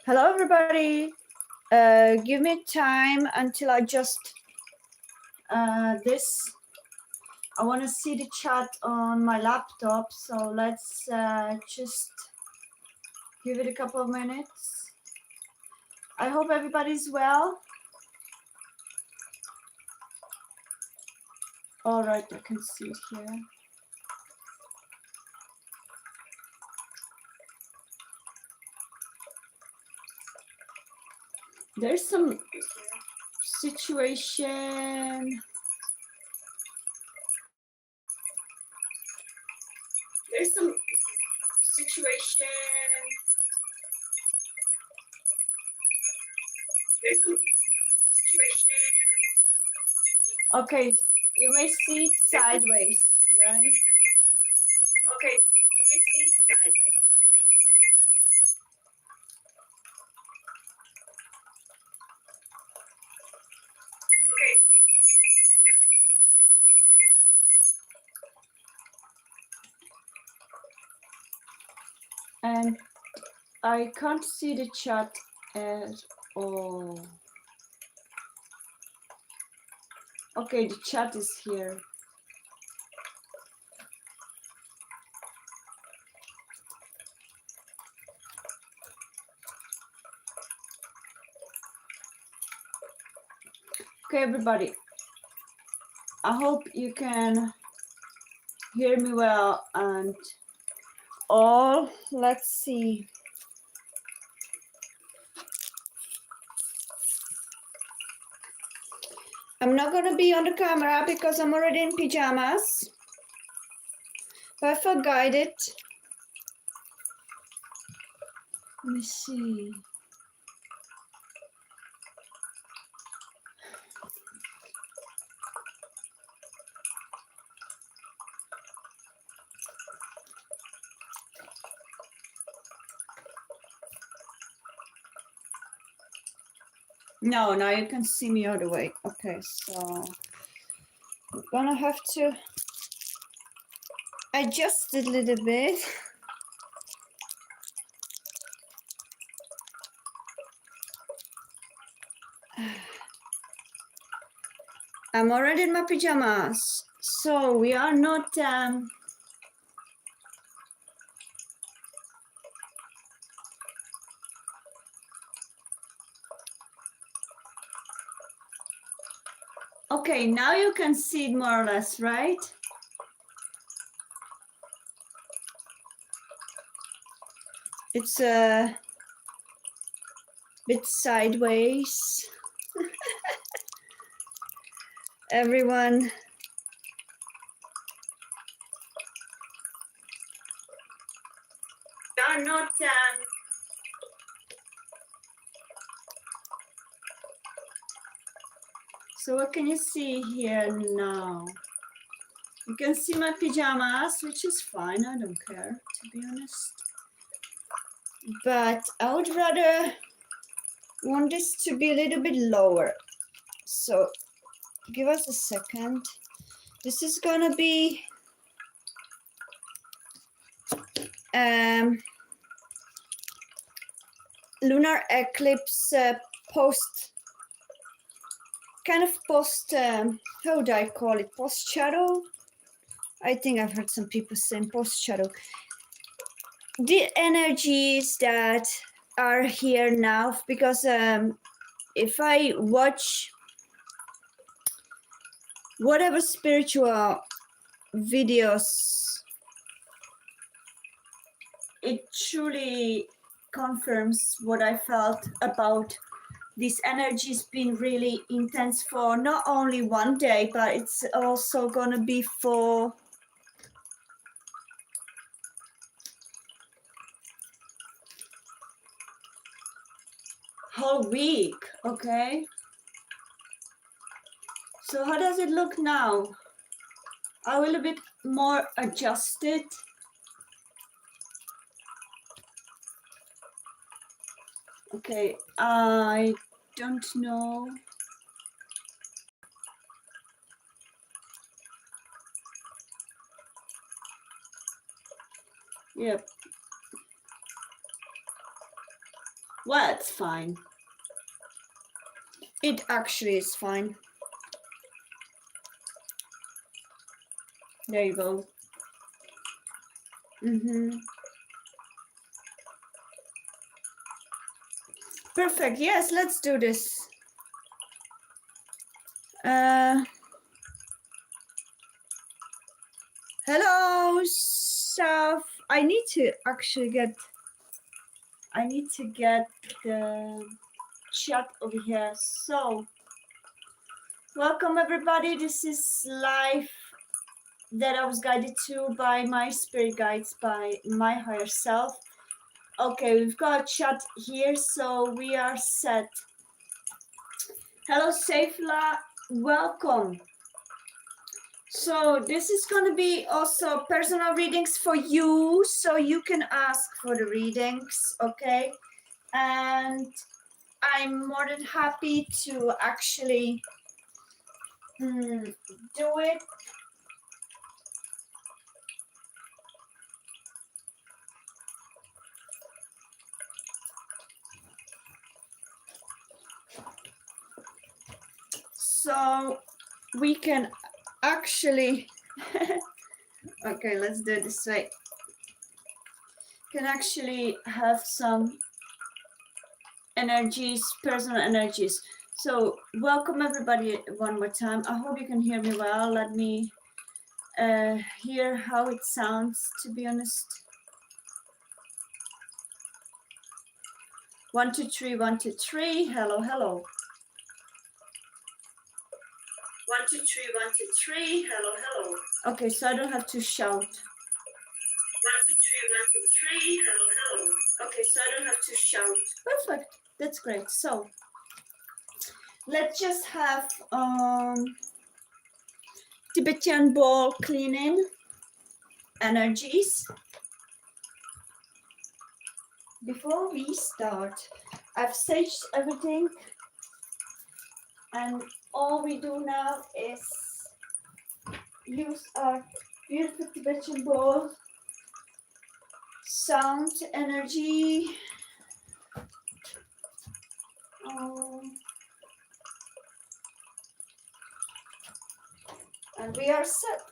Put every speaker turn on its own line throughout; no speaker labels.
Hello, everybody. Give me time until I just this. I want to see the chat on my laptop, so let's just give it a couple of minutes. I hope everybody's well. All right, I can see it here. There's some situation. There's some situation. There's some situation. Okay, you may see it sideways, right? Okay, you may see it sideways. And I can't see the chat at all. Okay, the chat is here. Okay, everybody. I hope you can hear me well and all. Let's see. I'm not going to be on the camera because I'm already in pajamas. But if I guide it, let me see. No, now you can see me all the way. Okay, so I'm gonna have to adjust it a little bit. I'm already in my pajamas, so we are not okay, now you can see it more or less, right? It's a bit sideways. Everyone. Are not so what can you see here now? You can see my pajamas, which is fine. I don't care, to be honest. But I would rather want this to be a little bit lower. So give us a second. This is gonna be lunar eclipse post, kind of post, how do I call it? Post shadow? I think I've heard some people saying post shadow. The energies that are here now, because if I watch whatever spiritual videos, it truly confirms what I felt about these energies being really intense for not only one day, but it's also gonna be for whole week. Okay, so how does it look now? I will a bit more adjusted. Okay, I don't know. Yep. Well, it's fine. It actually is fine. There you go. Perfect. Yes, let's do this. Hello, Saf. I need to get the chat over here. So, welcome everybody. This is live that I was guided to by my spirit guides, by my higher self. Okay, we've got a chat here, so we are set. Hello, Seifla. Welcome. So this is going to be also personal readings for you, so you can ask for the readings, okay? And I'm more than happy to actually do it. So we can actually, okay, let's do it this way. Can actually have some energies, personal energies. So welcome everybody one more time. I hope you can hear me well. Let me hear how it sounds, to be honest. 1 2 3 1 2 3. Hello, hello. 1 2 3 1 2 3. Hello, hello. Okay, so I don't have to shout. 1 2 3 1 2 3. Hello, hello. Okay, so I don't have to shout. Perfect. That's great. So let's just have Tibetan ball cleaning energies. Before we start, I've saged everything, and all we do now is use our beautiful Tibetan ball sound energy. And we are set.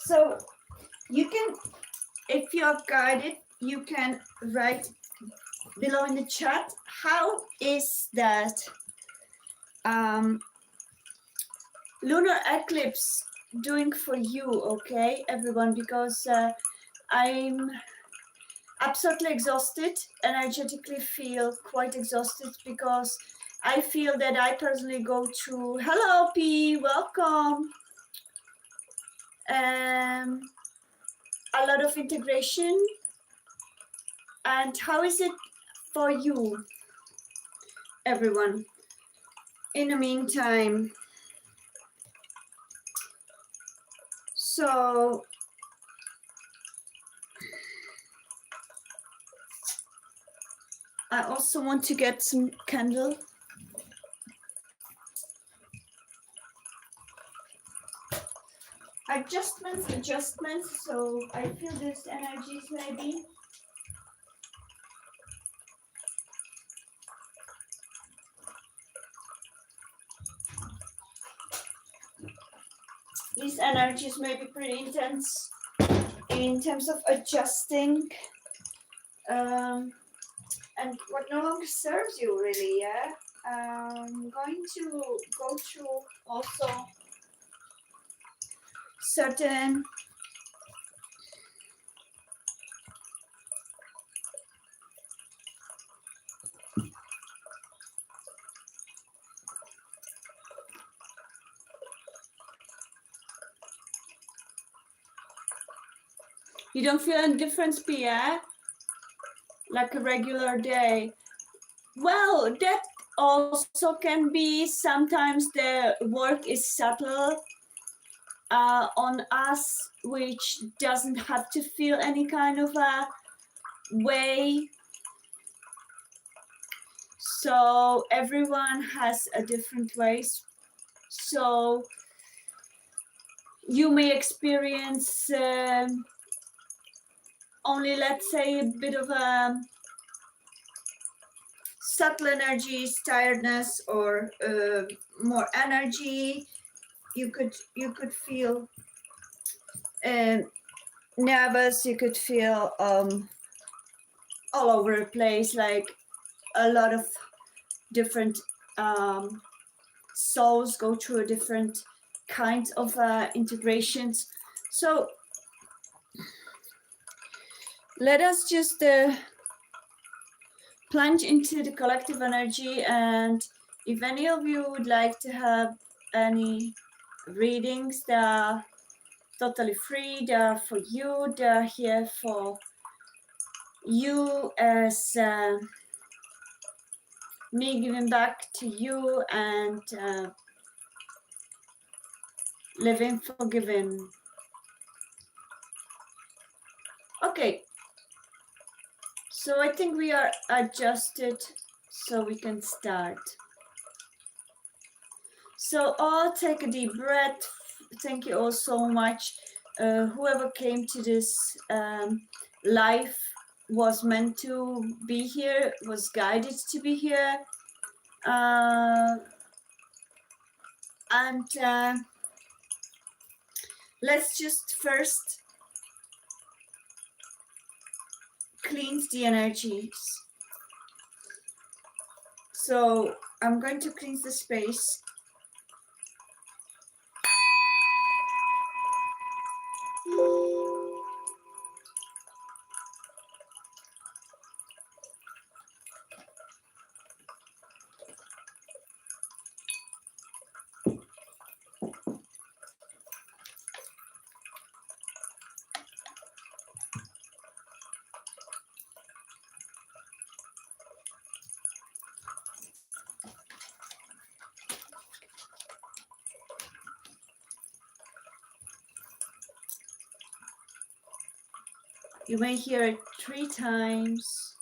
So you can, if you're guided, you can write below in the chat, how is that lunar eclipse doing for you, okay, everyone? Because I'm absolutely exhausted, energetically feel quite exhausted, because I feel that I personally go through, hello P, welcome, a lot of integration. And how is it for you, everyone? In the meantime, so I also want to get some candle. Adjustments, so I feel these energies maybe. These energies may be pretty intense in terms of adjusting and what no longer serves you really, yeah? I'm going to go through also certain you don't feel any difference, Pia? Like a regular day. Well, that also can be sometimes the work is subtle on us, which doesn't have to feel any kind of a way. So everyone has a different ways. So you may experience only, let's say, a bit of a subtle energies, tiredness, or more energy. You could feel nervous. You could feel all over the place, like a lot of different souls go through different kinds of integrations. So let us just plunge into the collective energy, and if any of you would like to have any readings, they're totally free, they're for you, they're here for you as me giving back to you and living forgiven. Okay, so I think we are adjusted so we can start. So all take a deep breath. Thank you all so much. Whoever came to this life was meant to be here, was guided to be here. And let's just first cleanse the energies. So I'm going to cleanse the space. You may hear it 3 times.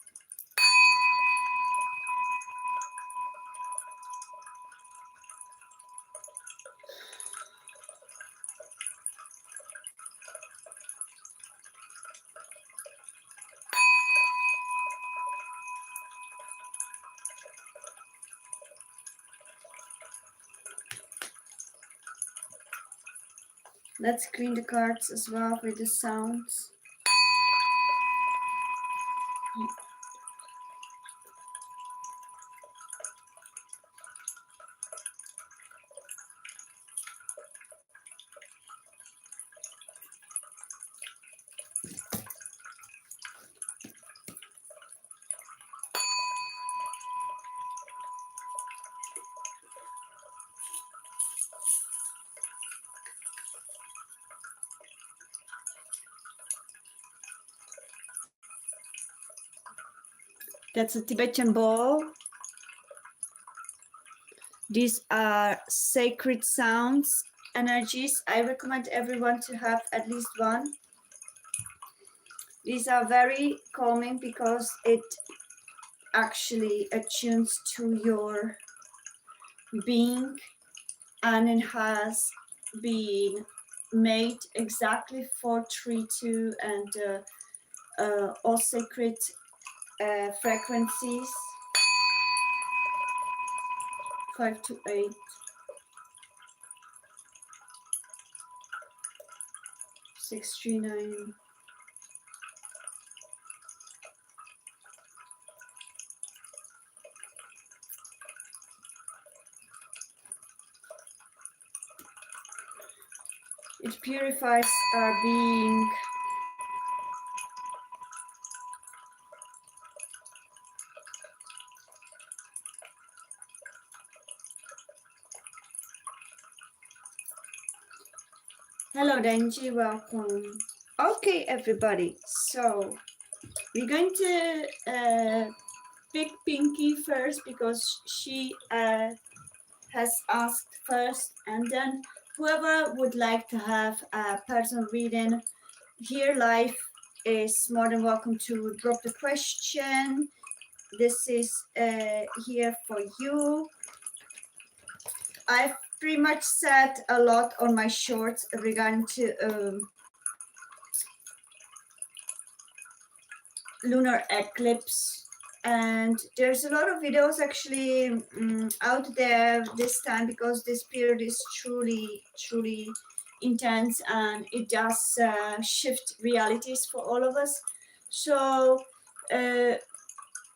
Let's clean the cards as well with the sounds. That's a Tibetan ball. These are sacred sounds, energies. I recommend everyone to have at least one. These are very calming because it actually attunes to your being, and it has been made exactly for 3-2 and all sacred frequencies 5 to 8. Six, 3, 9. It purifies our being. Hello Denji, welcome. Okay everybody, so we're going to pick Pinky first because she has asked first, and then whoever would like to have a personal reading here live is more than welcome to drop the question. This is here for you. I've pretty much said a lot on my shorts regarding to lunar eclipse, and there's a lot of videos actually out there this time because this period is truly intense, and it does shift realities for all of us. So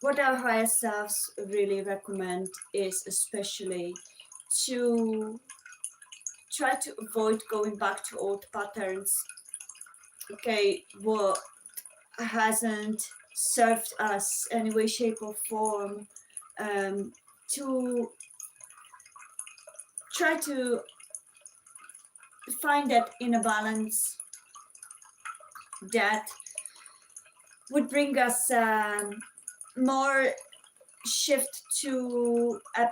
what our higher selves really recommend is especially to try to avoid going back to old patterns. Okay, what hasn't served us any way, shape, or form, to try to find that inner balance that would bring us more shift to a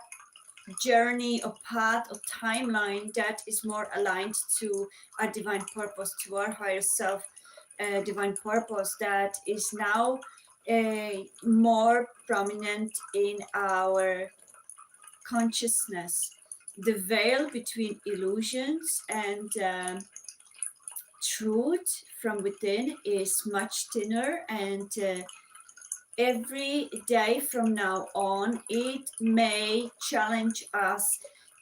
journey or path or timeline that is more aligned to our divine purpose, to our higher self divine purpose that is now more prominent in our consciousness. The veil between illusions and truth from within is much thinner, and every day from now on it may challenge us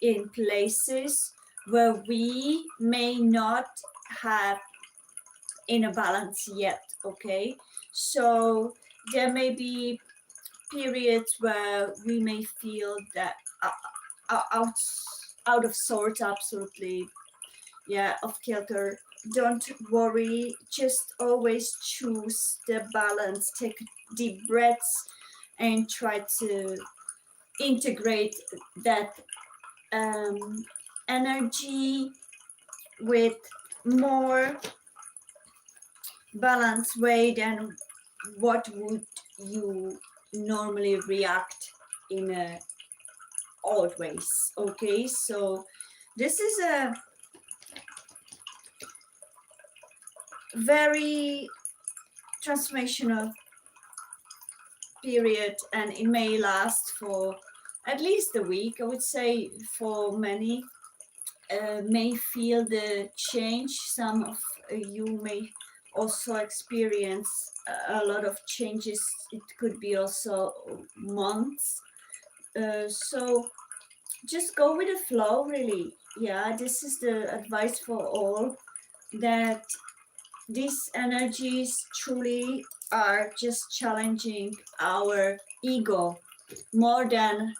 in places where we may not have in a balance yet. Okay, so there may be periods where we may feel that out of sorts, absolutely, yeah, off kilter. Don't worry, just always choose the balance. Take deep breaths and try to integrate that energy with more balanced way than what would you normally react in a odd ways. Okay, so this is a very transformational period, and it may last for at least a week. I would say for many may feel the change. Some of you may also experience a lot of changes. It could be also months. So just go with the flow, really. Yeah, this is the advice for all, that these energies truly are just challenging our ego more than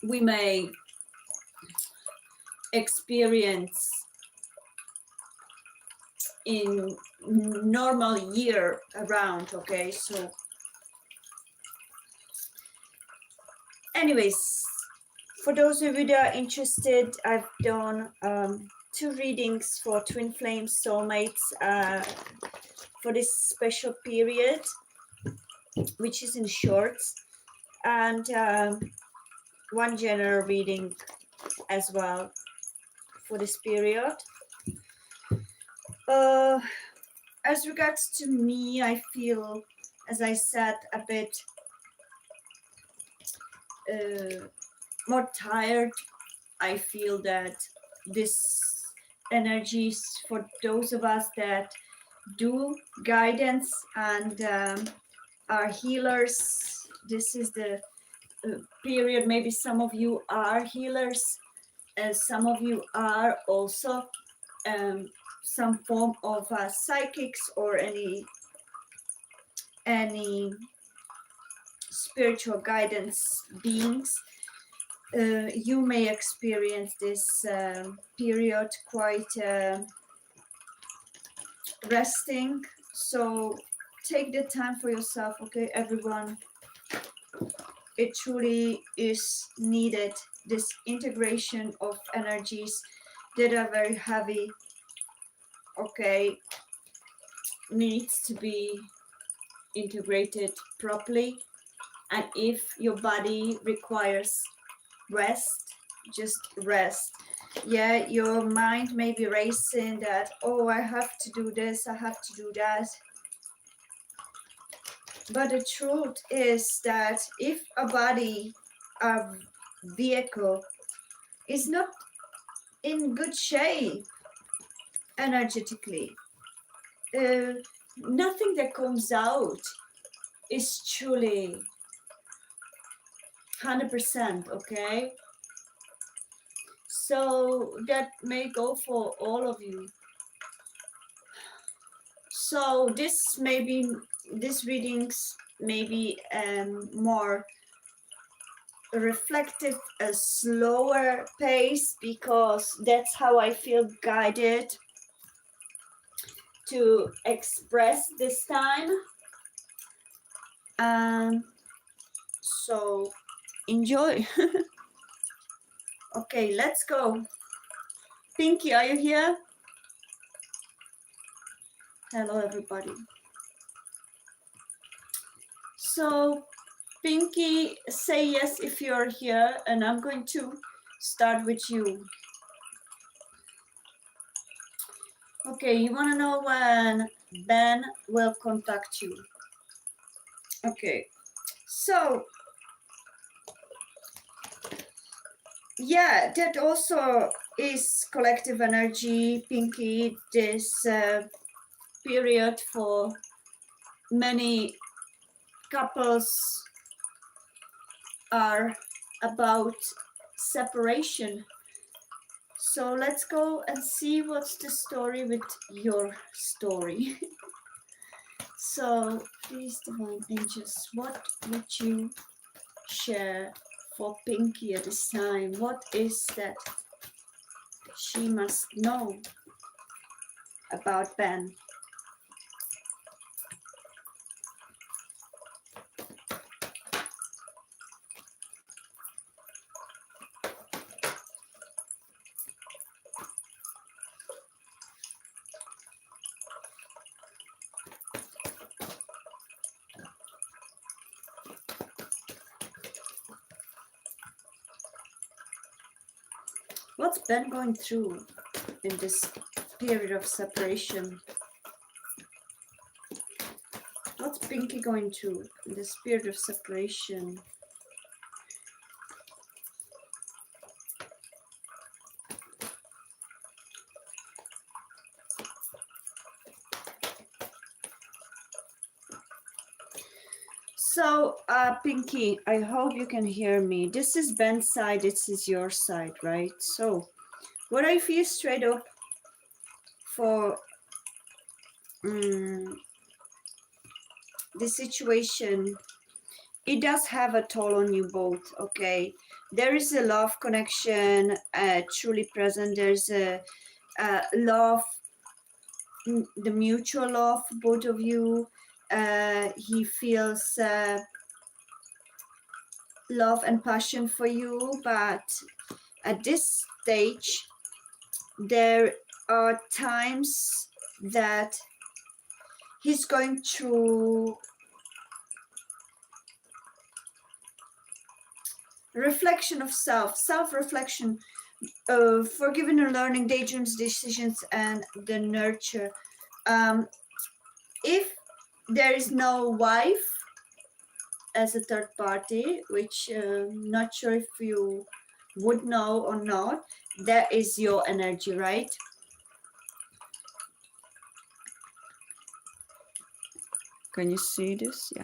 we may experience in normal year around. Okay, so anyways, for those of you that are interested, I've done 2 readings for twin flame soulmates for this special period, which is in shorts, and 1 general reading as well for this period. As regards to me, I feel, as I said, a bit more tired. I feel that this energies for those of us that do guidance and are healers. This is the period. Maybe some of you are healers, some of you are also some form of psychics or any spiritual guidance beings. You may experience this period quite resting, so take the time for yourself. Okay, everyone, it truly is needed, this integration of energies that are very heavy. Okay, needs to be integrated properly. And if your body requires rest, just rest. Yeah, your mind may be racing that, oh, I have to do this, I have to do that. But the truth is that if a body, a vehicle, is not in good shape energetically, nothing that comes out is truly 100%, okay? So that may go for all of you. So this readings may be more reflective, a slower pace, because that's how I feel guided to express this time. So enjoy. Okay, let's go. Pinky, are you here? Hello, everybody. So, Pinky, say yes if you're here, and I'm going to start with you. Okay, you want to know when Ben will contact you. Okay, so yeah, that also is collective energy, Pinky. This period for many couples are about separation. So let's go and see what's the story with your story. So please, divine angels, what would you share for Pinky at this time? What is that she must know about Ben? What's Ben going through in this period of separation? What's Pinky going through in this period of separation? So, Pinky, I hope you can hear me. This is Ben's side, this is your side, right? So, what I feel straight up for the situation, it does have a toll on you both, okay? There is a love connection truly present. There's a love, the mutual love, both of you. He feels love and passion for you, but at this stage, there are times that he's going through reflection of self-reflection, forgiving and learning, daydreams, decisions, and the nurture. If there is no wife as a third party, which not sure if you would know or not, that is your energy, right? Can you see this? Yeah.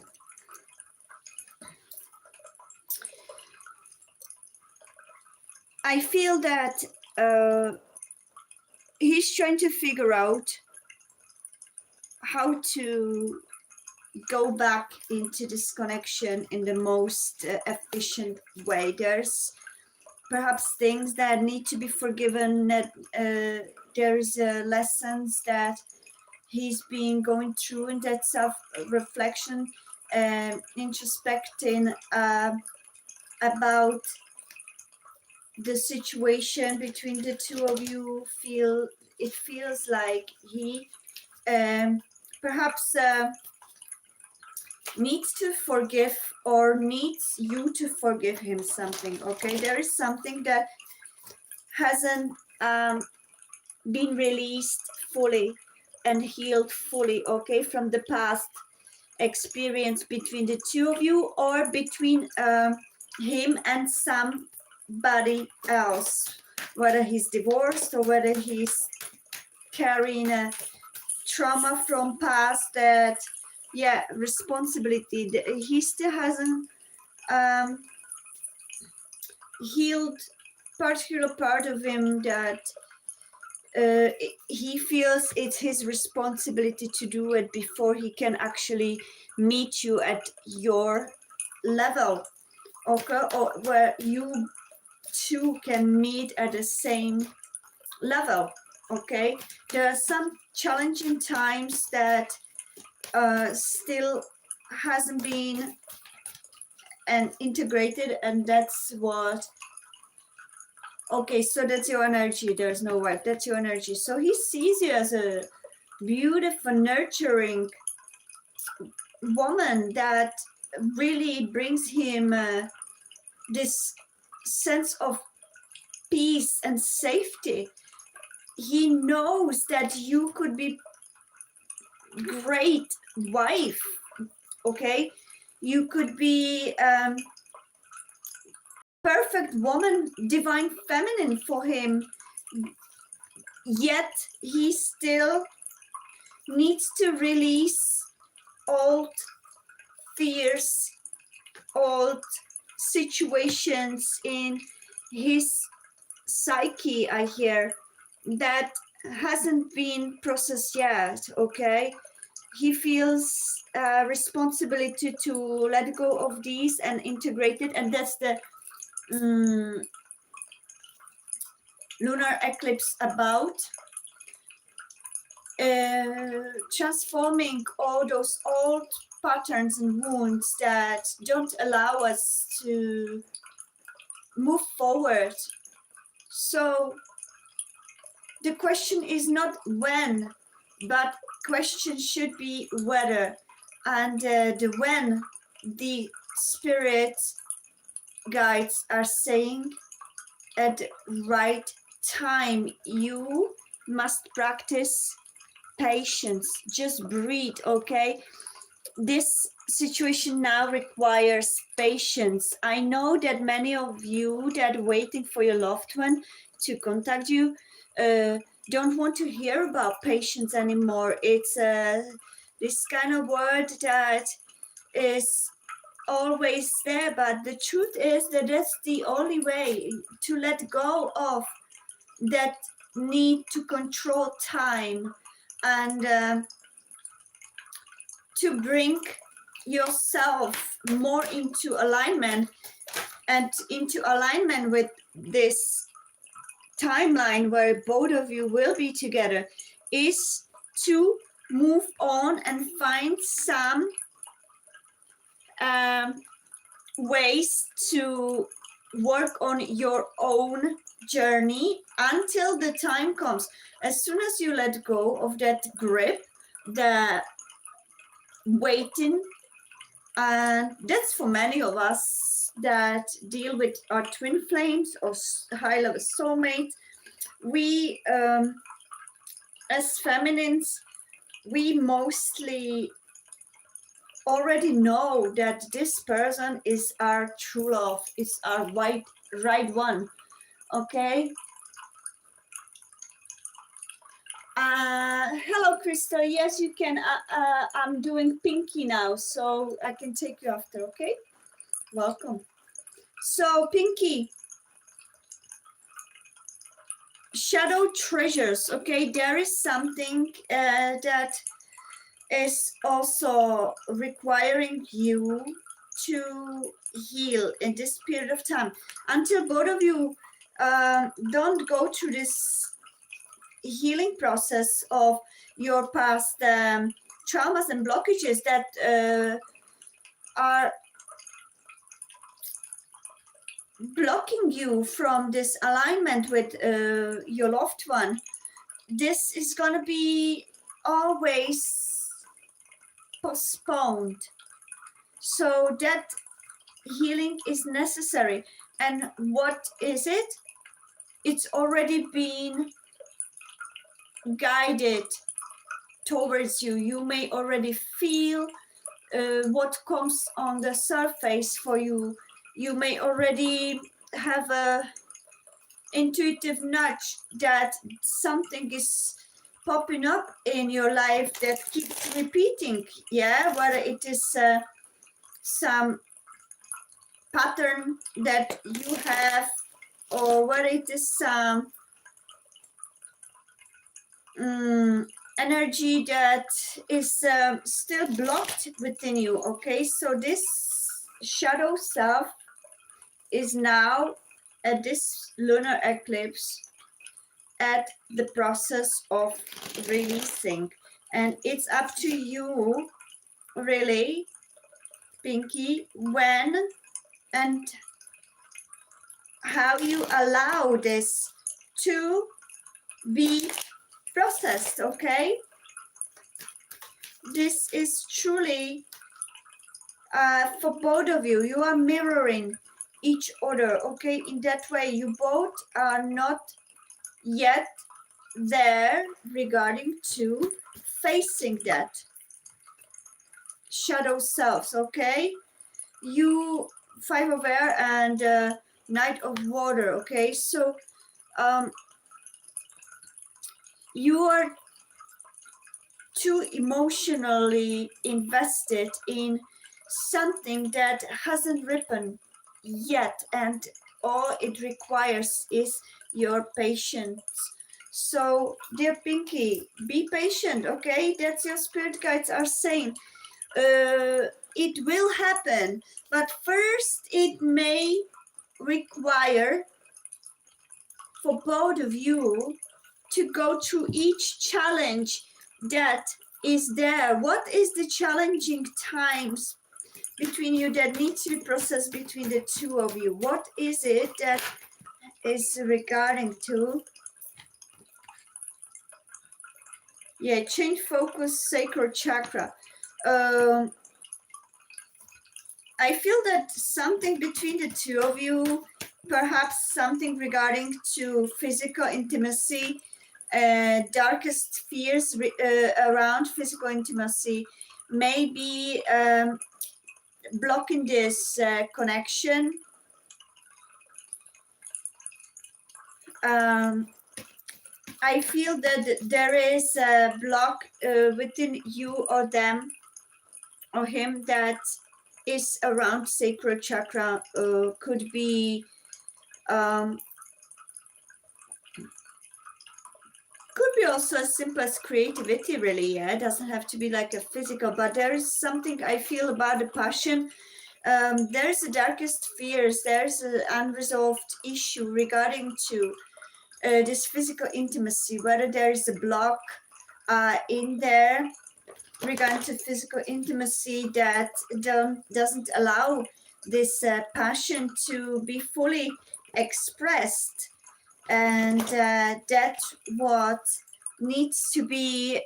I feel that he's trying to figure out how to go back into this connection in the most efficient way. There's perhaps things that need to be forgiven, that there's lessons that he's been going through in that self-reflection and introspecting about the situation between the two of you. It feels like he perhaps needs to forgive or needs you to forgive him something. Okay, there is something that hasn't been released fully and healed fully, okay, from the past experience between the two of you, or between him and somebody else, whether he's divorced or whether he's carrying a trauma from past that, yeah, responsibility. He still hasn't healed particular part of him that he feels it's his responsibility to do it before he can actually meet you at your level, okay, or where you two can meet at the same level. Okay, there are some challenging times that still hasn't been and integrated, and that's what. Okay, so that's your energy. There's no wife. That's your energy. So he sees you as a beautiful, nurturing woman that really brings him this sense of peace and safety. He knows that you could be great wife. Okay, you could be perfect woman, divine feminine for him, yet he still needs to release old fears, old situations in his psyche, I hear, that hasn't been processed yet. Okay, he feels responsibility to let go of these and integrate it, and that's the lunar eclipse about. Transforming all those old patterns and wounds that don't allow us to move forward. So the question is not when, but question should be whether. And the when, the spirit guides are saying at the right time. You must practice patience. Just breathe, okay? This situation now requires patience. I know that many of you that are waiting for your loved one to contact you don't want to hear about patience anymore. It's this kind of word that is always there, but the truth is that that's the only way to let go of that need to control time, and to bring yourself more into alignment, and into alignment with this timeline where both of you will be together, is to move on and find some ways to work on your own journey until the time comes. As soon as you let go of that grip, the waiting, and that's for many of us that deal with our twin flames or high level soulmates. We as feminines, we mostly already know that this person is our true love, is our right one. Okay. Hello, Crystal. Yes, you can. I'm doing Pinky now, so I can take you after. Okay. Welcome. So, Pinky, shadow treasures. Okay, there is something that is also requiring you to heal in this period of time until both of you don't go through this healing process of your past traumas and blockages that are blocking you from this alignment with your loved one. This is going to be always postponed. So that healing is necessary. And what is it? It's already been guided towards you. You may already feel what comes on the surface for you. You may already have a intuitive nudge that something is popping up in your life that keeps repeating, yeah, whether it is some pattern that you have, or whether it is some energy that is still blocked within you. Okay, so this shadow self is now at this lunar eclipse at the process of releasing, and it's up to you really, Pinky, when and how you allow this to be processed. Okay, this is truly for both of you. You are mirroring each other. Okay, in that way you both are not yet there regarding to facing that shadow selves. Okay, you Five of Air and Knight of Water. Okay, so you are too emotionally invested in something that hasn't ripened yet, and all it requires is your patience. So dear Pinky, be patient. Okay, that's your spirit guides are saying. It will happen, but first it may require for both of you to go through each challenge that is there. What is the challenging times between you that needs to be processed between the two of you? What is it that is regarding to? Yeah, change focus, sacral chakra. I feel that something between the two of you, perhaps something regarding to physical intimacy, darkest fears around physical intimacy, maybe blocking this connection. I feel that there is a block within you or them or him that is around sacral chakra. Could be also as simple as creativity, really. Yeah, it doesn't have to be like a physical, but there is something I feel about the passion. There's the darkest fears, there's an unresolved issue regarding to this physical intimacy, whether there is a block in there regarding to physical intimacy that doesn't allow this passion to be fully expressed, and that's what needs to be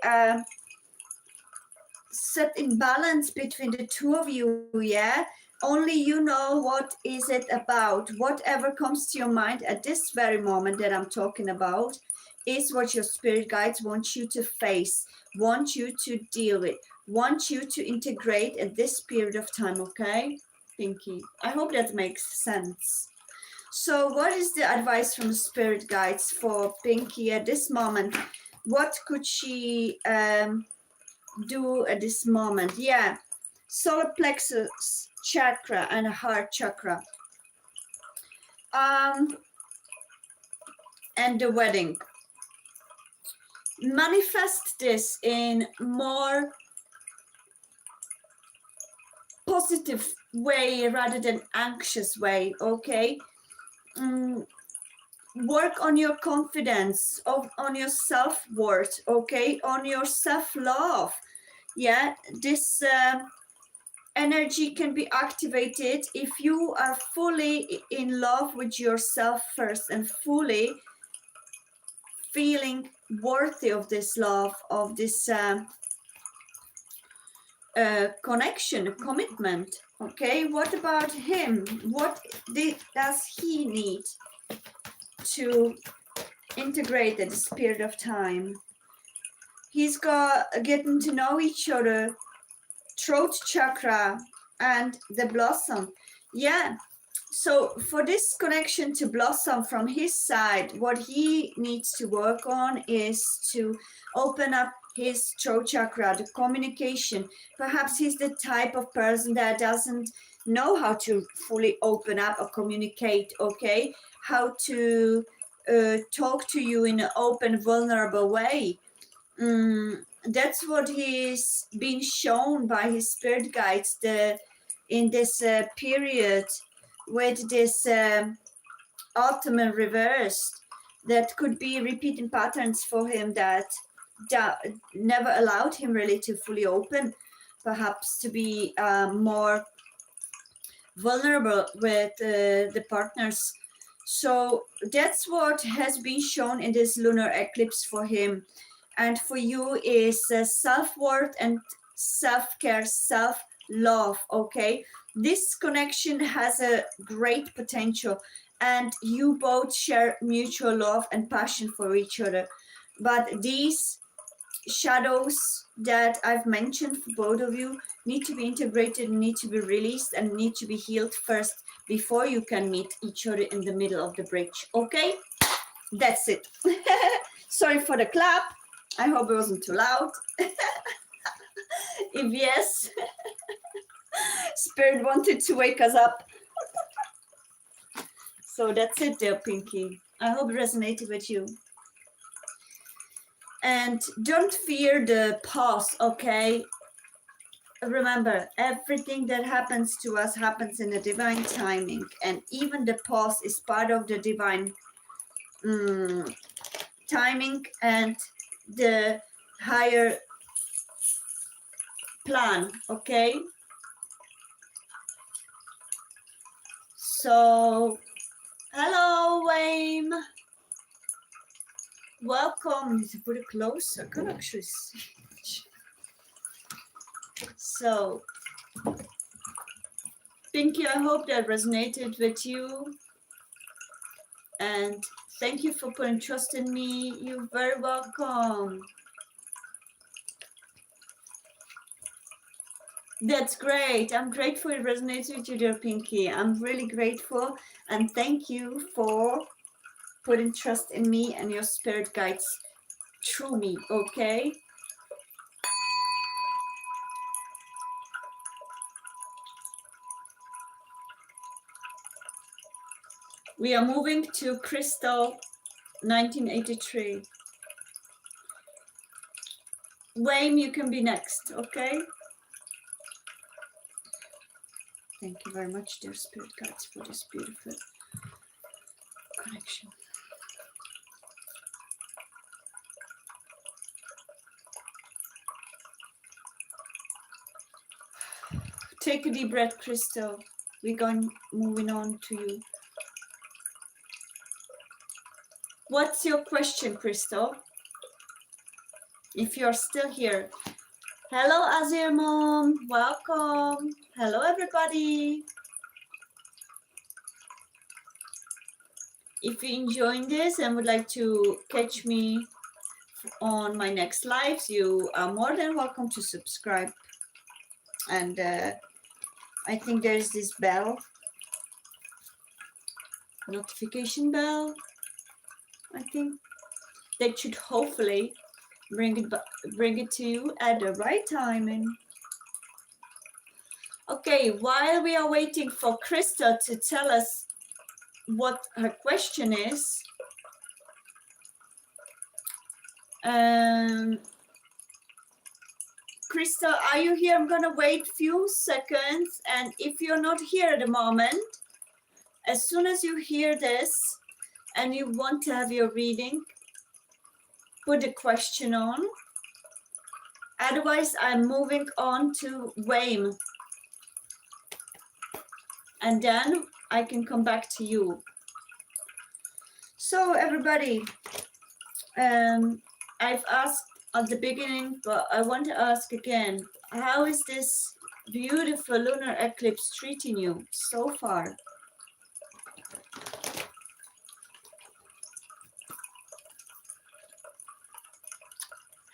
set in balance between the two of you. Yeah, only you know what is it about. Whatever comes to your mind at this very moment that I'm talking about is what your spirit guides want you to face, want you to deal with, want you to integrate at this period of time. Okay, Pinky, I hope that makes sense. So what is the advice from spirit guides for Pinky at this moment? What could she do at this moment? Yeah, solar plexus chakra and heart chakra. And the wedding. Manifest this in more positive way rather than anxious way. Okay. Work on your confidence, on your self-worth. Okay, on your self-love. Yeah, this energy can be activated if you are fully in love with yourself first and fully feeling worthy of this love, of this connection, a commitment. Okay, what about him? What does he need to integrate at the spirit of time? He's got getting to know each other, throat chakra, and the blossom. Yeah. So for this connection to blossom from his side, what he needs to work on is to open up his throat chakra, the communication. Perhaps he's the type of person that doesn't know how to fully open up or communicate, okay? How to talk to you in an open, vulnerable way. That's what he's been shown by his spirit guides in this period with this autumn reversed. That could be repeating patterns for him that never allowed him really to fully open, perhaps to be more vulnerable with the partners. So that's what has been shown in this lunar eclipse for him. And for you is self-worth and self-care, self-love, okay? This connection has a great potential, and you both share mutual love and passion for each other. But these shadows that I've mentioned for both of you need to be integrated, need to be released, and need to be healed first before you can meet each other in the middle of the bridge, okay? That's it. Sorry for the clap. I hope it wasn't too loud. If yes, Spirit wanted to wake us up. So that's it, dear Pinky. I hope it resonated with you. And don't fear the pause, okay? Remember, everything that happens to us happens in a divine timing, and even the pause is part of the divine timing and the higher plan, okay? So, hello, Wayne. Welcome. Need to put it closer. I can actually see. So, Pinky, I hope that resonated with you. And thank you for putting trust in me. You're very welcome. That's great. I'm grateful it resonates with you, dear Pinky. I'm really grateful. And thank you for putting trust in me and your spirit guides through me, okay? We are moving to Crystal 1983. Wayne, you can be next, okay? Thank you very much, dear spirit guides, for this beautiful connection. Take a deep breath, Crystal. We're moving on to you. What's your question, Crystal? If you're still here. Hello, Azir Mom. Welcome. Hello, everybody. If you're enjoying this and would like to catch me on my next lives, you are more than welcome to subscribe. And I think there's this bell, notification bell, I think, that should hopefully bring it to you at the right timing. Okay, while we are waiting for Krista to tell us what her question is, Krista, are you here? I'm gonna wait a few seconds, and if you're not here at the moment, as soon as you hear this and you want to have your reading, put a question on. Otherwise, I'm moving on to Wayne. And then I can come back to you. So everybody, I've asked at the beginning, but I want to ask again.
How is this beautiful lunar eclipse treating you so far?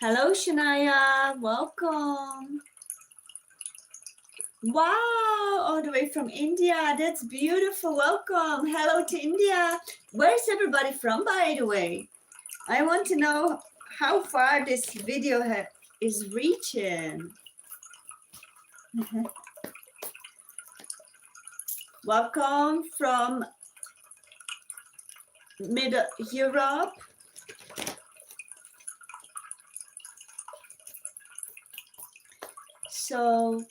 Hello, Shania. Welcome. Wow, all the way from India. That's beautiful. Welcome. Hello to India. Where's everybody from, by the way? I want to know how far this video is reaching. Welcome from Middle Europe. So,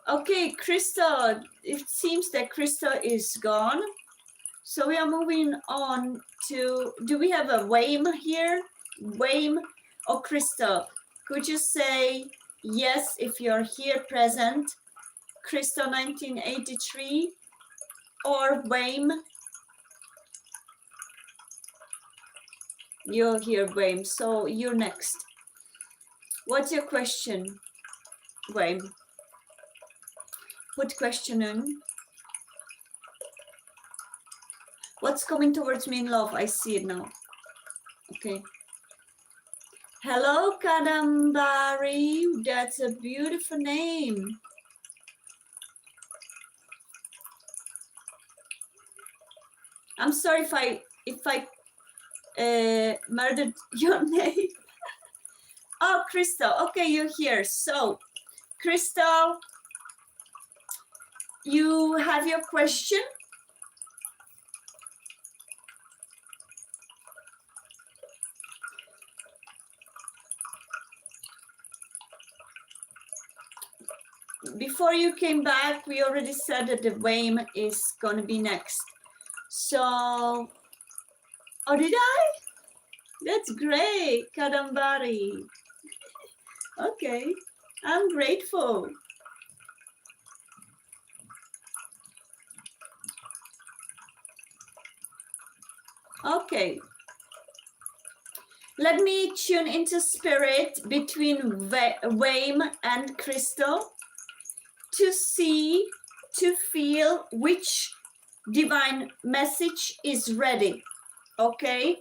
okay, Crystal, it seems that Crystal is gone. So we are moving on to, do we have a Wayne here? Wayne or Crystal? Could you say yes if you're here present? Crystal 1983 or Wayne? You're here, Wayne, so you're next. What's your question, Wayne? Put question in. What's coming towards me in love? I see it now. Okay. Hello, Kadambari. That's a beautiful name. I'm sorry if I murdered your name. Oh, Crystal. Okay, you're here. So, Crystal, you have your question? Before you came back, we already said that the Wayne is going to be next. So, oh, did I? That's great, Kadambari. Okay, I'm grateful. Okay. Let me tune into spirit between Wayne and Crystal to see, to feel which divine message is ready. Okay?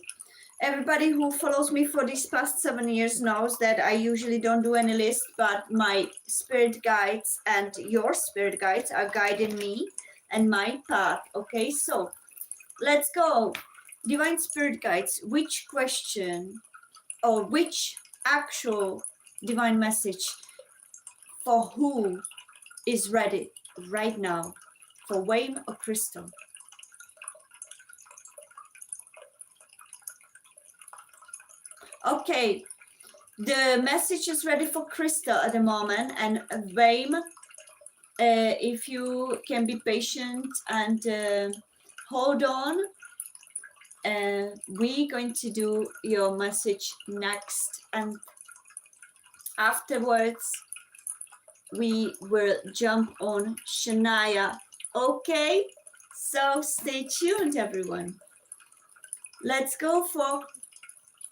Everybody who follows me for these past 7 years knows that I usually don't do any list, but my spirit guides and your spirit guides are guiding me and my path. Okay, so let's go. Divine spirit guides, which question or which actual divine message for who is ready right now? For Wayne or Crystal? Okay, the message is ready for Crystal at the moment, and Wayne, if you can be patient and hold on, we're going to do your message next, and afterwards we will jump on Shania. Okay, so stay tuned, everyone. Let's go for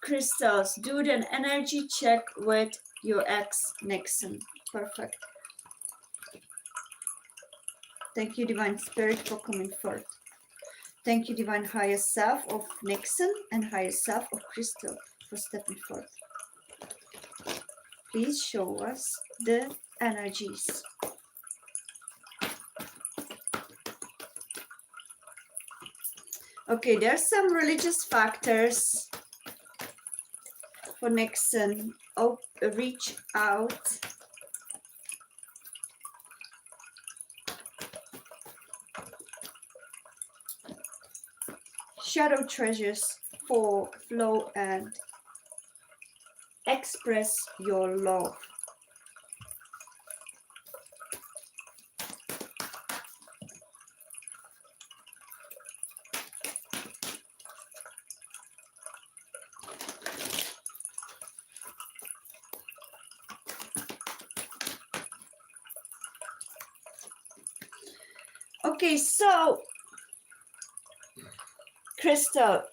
crystals. Do an energy check with your ex Nixon. Perfect. Thank you, Divine Spirit, for coming forth. Thank you, Divine Higher Self of Nixon and Higher Self of Crystal, for stepping forth. Please show us the energies. Okay, there's some religious factors for Nixon. Oh, reach out. Shadow treasures for flow and express your love. Okay, so Crystal,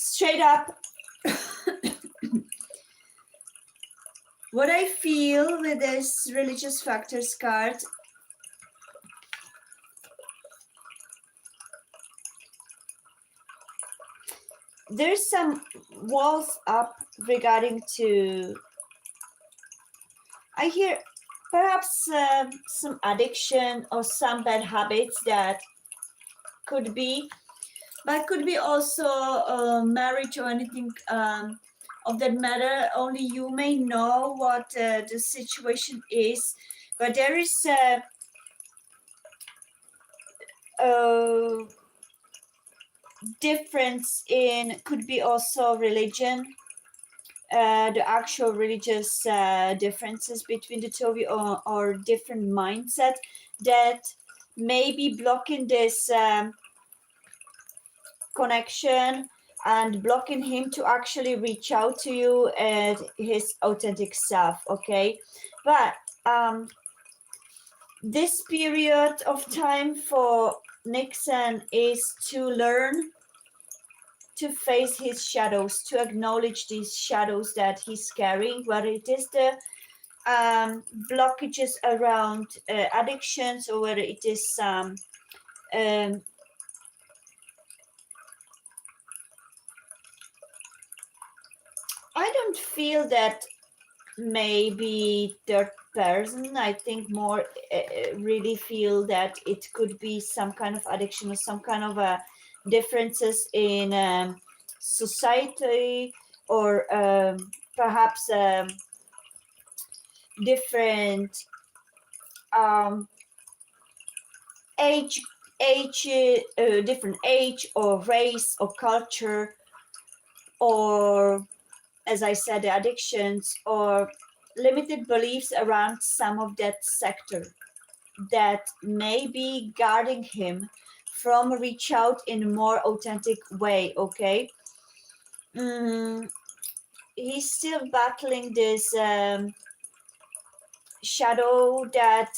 straight up, what I feel with this religious factors card, there's some walls up regarding to, I hear perhaps some addiction or some bad habits that could be, but could be also marriage or anything of that matter. Only you may know what the situation is, but there is a difference in, could be also religion, the actual religious differences between the two of you, or different mindset that may be blocking this connection and blocking him to actually reach out to you at his authentic self. Okay, but this period of time for Nixon is to learn to face his shadows, to acknowledge these shadows that he's carrying, whether it is the blockages around addictions, or whether it is I don't feel that maybe third person. I think more really feel that it could be some kind of addiction or some kind of differences in society, or perhaps different age different age or race or culture, or as I said, the addictions or limited beliefs around some of that sector that may be guarding him from reach out in a more authentic way. Okay, he's still battling this shadow that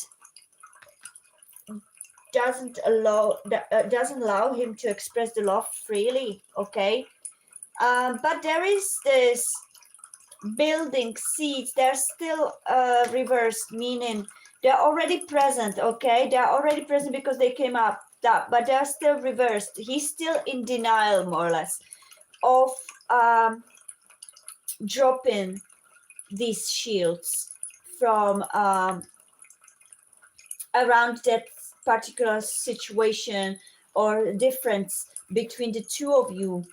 doesn't allow him to express the love freely. Okay, but there is this building seeds. They're still reversed, meaning they're already present. Okay, they're already present because they came up, but they're still reversed. He's still in denial, more or less, of dropping these shields from around that particular situation or difference between the two of you.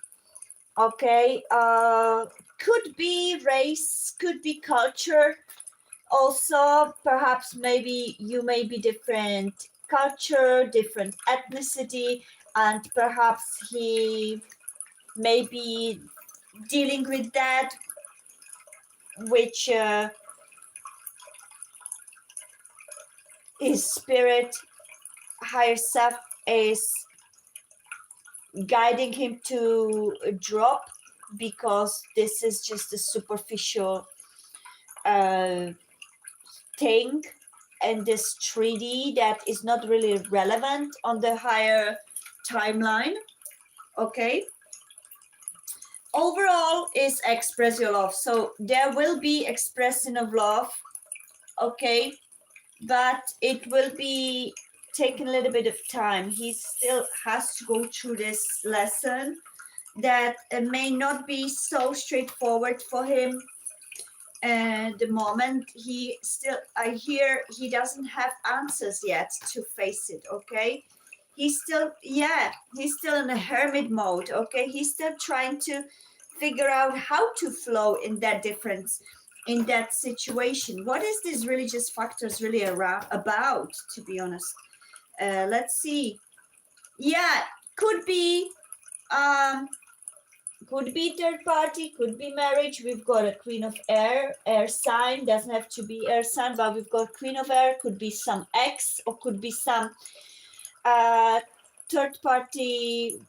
Okay, could be race, could be culture, also perhaps maybe you may be different culture, different ethnicity, and perhaps he may be dealing with that, which his spirit, higher self, is guiding him to drop, because this is just a superficial thing and this treaty that is not really relevant on the higher timeline. Okay, overall is express your love, so there will be expression of love. Okay, but it will be taking a little bit of time. He still has to go through this lesson that may not be so straightforward for him. And the moment he still, I hear he doesn't have answers yet to face it. Okay, he's still, yeah, he's still in a hermit mode. Okay, he's still trying to figure out how to flow in that difference, in that situation. What is this religious factors really about, to be honest? Let's see. Yeah, could be third party, could be marriage. We've got a queen of air sign, doesn't have to be air sign, but we've got queen of air, could be some ex, or could be some third party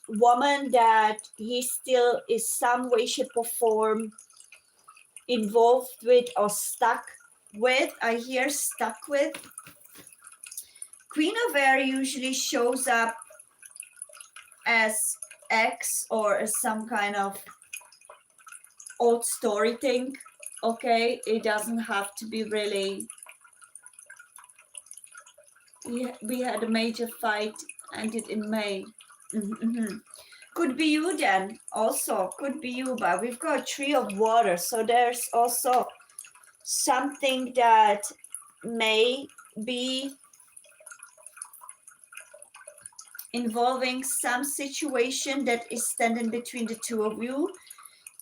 woman that he still is some way, shape or form involved with or stuck with. I hear stuck with. Queen of air usually shows up as ex or some kind of old story thing. Okay, it doesn't have to be really. We had a major fight, ended in May. Could be you then, also could be you, but we've got Tree of Water, so there's also something that may be involving some situation that is standing between the two of you.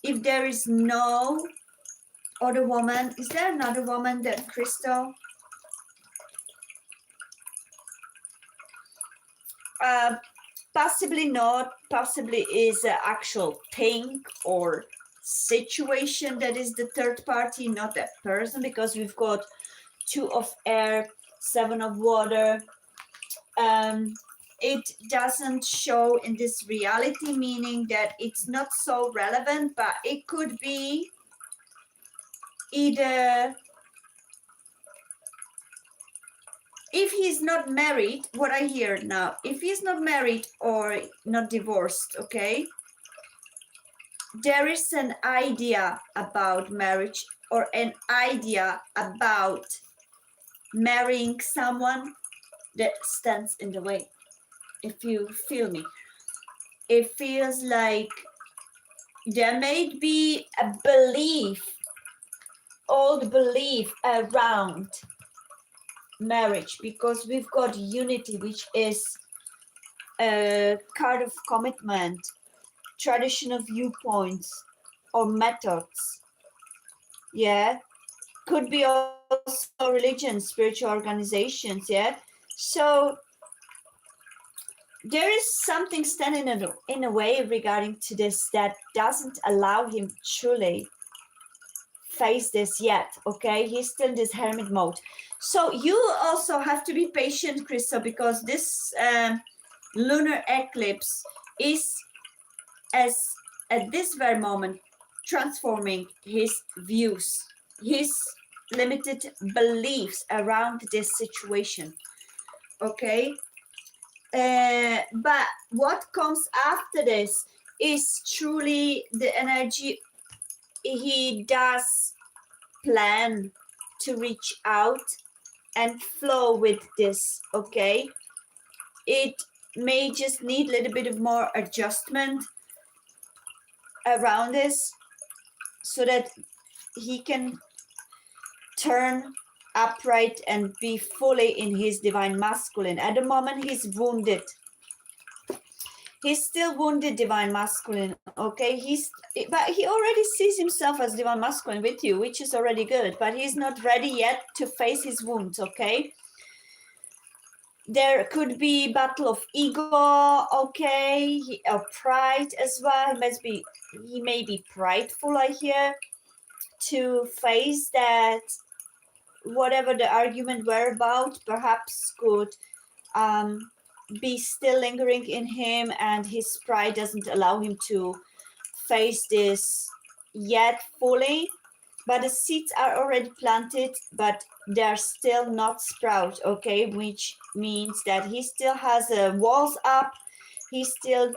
If there is no other woman, is there another woman than Crystal? Possibly not, possibly is an actual thing or situation that is the third party, not that person, because we've got 2 of air, 7 of water. It doesn't show in this reality, meaning that it's not so relevant, but it could be either, if he's not married, what I hear now, if he's not married or not divorced, okay, there is an idea about marriage or an idea about marrying someone that stands in the way. If you feel me, it feels like there may be a belief, old belief around marriage, because we've got unity, which is a card of commitment, traditional viewpoints or methods. Yeah, could be also religion, spiritual organizations. Yeah, so there is something standing in a way regarding to this that doesn't allow him truly face this yet. Okay, he's still in this hermit mode. So you also have to be patient, Crystal, because this lunar eclipse is, as at this very moment, transforming his views, his limited beliefs around this situation. Okay, but what comes after this is truly the energy. He does plan to reach out and flow with this. Okay, it may just need a little bit of more adjustment around this so that he can turn upright and be fully in his divine masculine. At the moment, he's wounded. He's still wounded, divine masculine. Okay, but he already sees himself as divine masculine with you, which is already good. But he's not ready yet to face his wounds. Okay, there could be battle of ego. Okay, pride as well. He may be prideful, I hear, to face that. Whatever the argument were about, perhaps could be still lingering in him, and his pride doesn't allow him to face this yet fully. But the seeds are already planted, but they're still not sprout. Okay, which means that he still has walls up. He still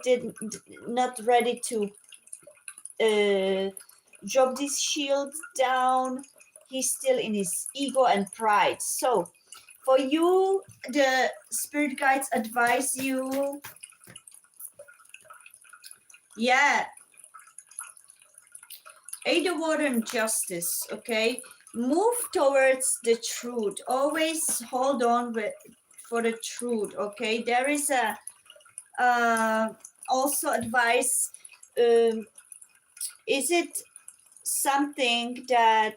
not ready to drop these shields down. He's still in his ego and pride. So for you, the spirit guides advise you, yeah, aid the water and justice. Okay, move towards the truth. Always hold on for the truth. Okay, there is a also advice. Is it something that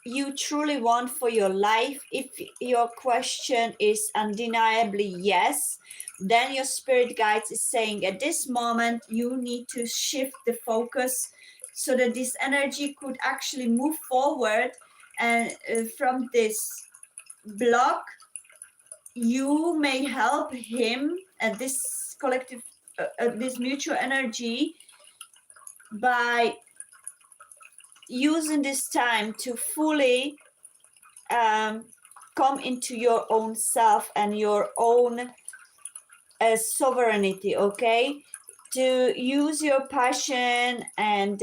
you truly want for your life? If your question is undeniably yes, then your spirit guides is saying at this moment you need to shift the focus so that this energy could actually move forward, and from this block you may help him at this collective this mutual energy by using this time to fully come into your own self and your own sovereignty. Okay, to use your passion and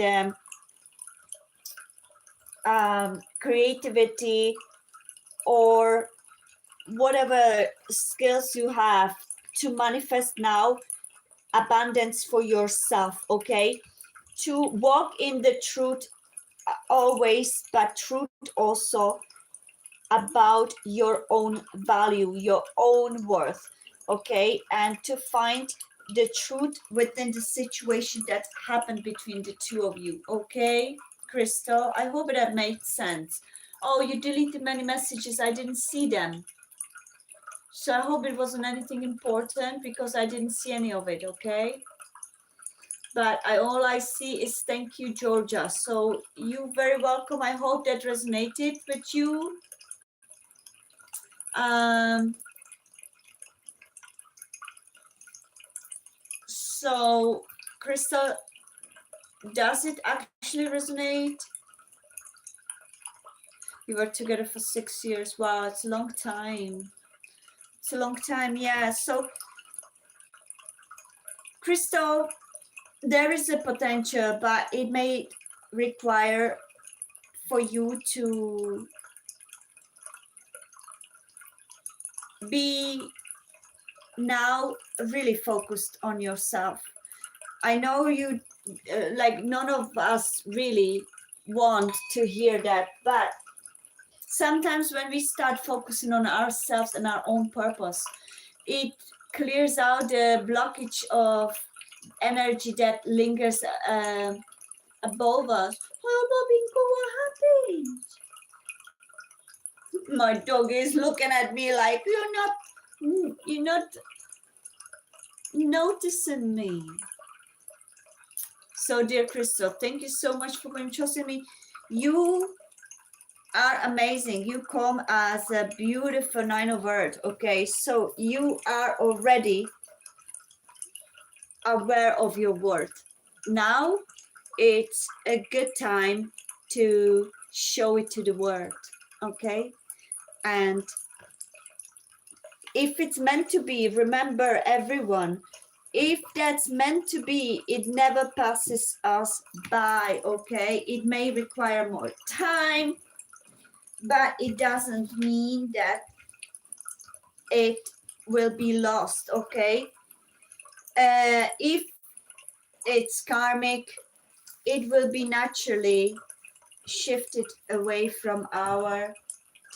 creativity or whatever skills you have to manifest now abundance for yourself, okay? To walk in the truth always, but truth also about your own value, your own worth, okay? And to find the truth within the situation that happened between the two of you, okay? Crystal, I hope that made sense. Oh, you deleted many messages, I didn't see them. So I hope it wasn't anything important because I didn't see any of it, okay? But all I see is thank you, Georgia. So you very welcome. I hope that resonated with you. So Crystal, does it actually resonate? We were together for 6 years. Wow, it's a long time. It's a long time, yeah. So Crystal, there is a potential, but it may require for you to be now really focused on yourself. I know you, like none of us really want to hear that, but sometimes when we start focusing on ourselves and our own purpose, it clears out the blockage of energy that lingers above us. Oh, Bobinko, what happened? My dog is looking at me like you're not noticing me. So, dear Crystal, thank you so much for trusting me. You are amazing. You come as a beautiful Nine of Earth. Okay, so you are already aware of your worth. Now it's a good time to show it to the world. Okay, and if it's meant to be, remember everyone, if that's meant to be, it never passes us by, okay? It may require more time, but it doesn't mean that it will be lost, okay? If it's karmic, it will be naturally shifted away from our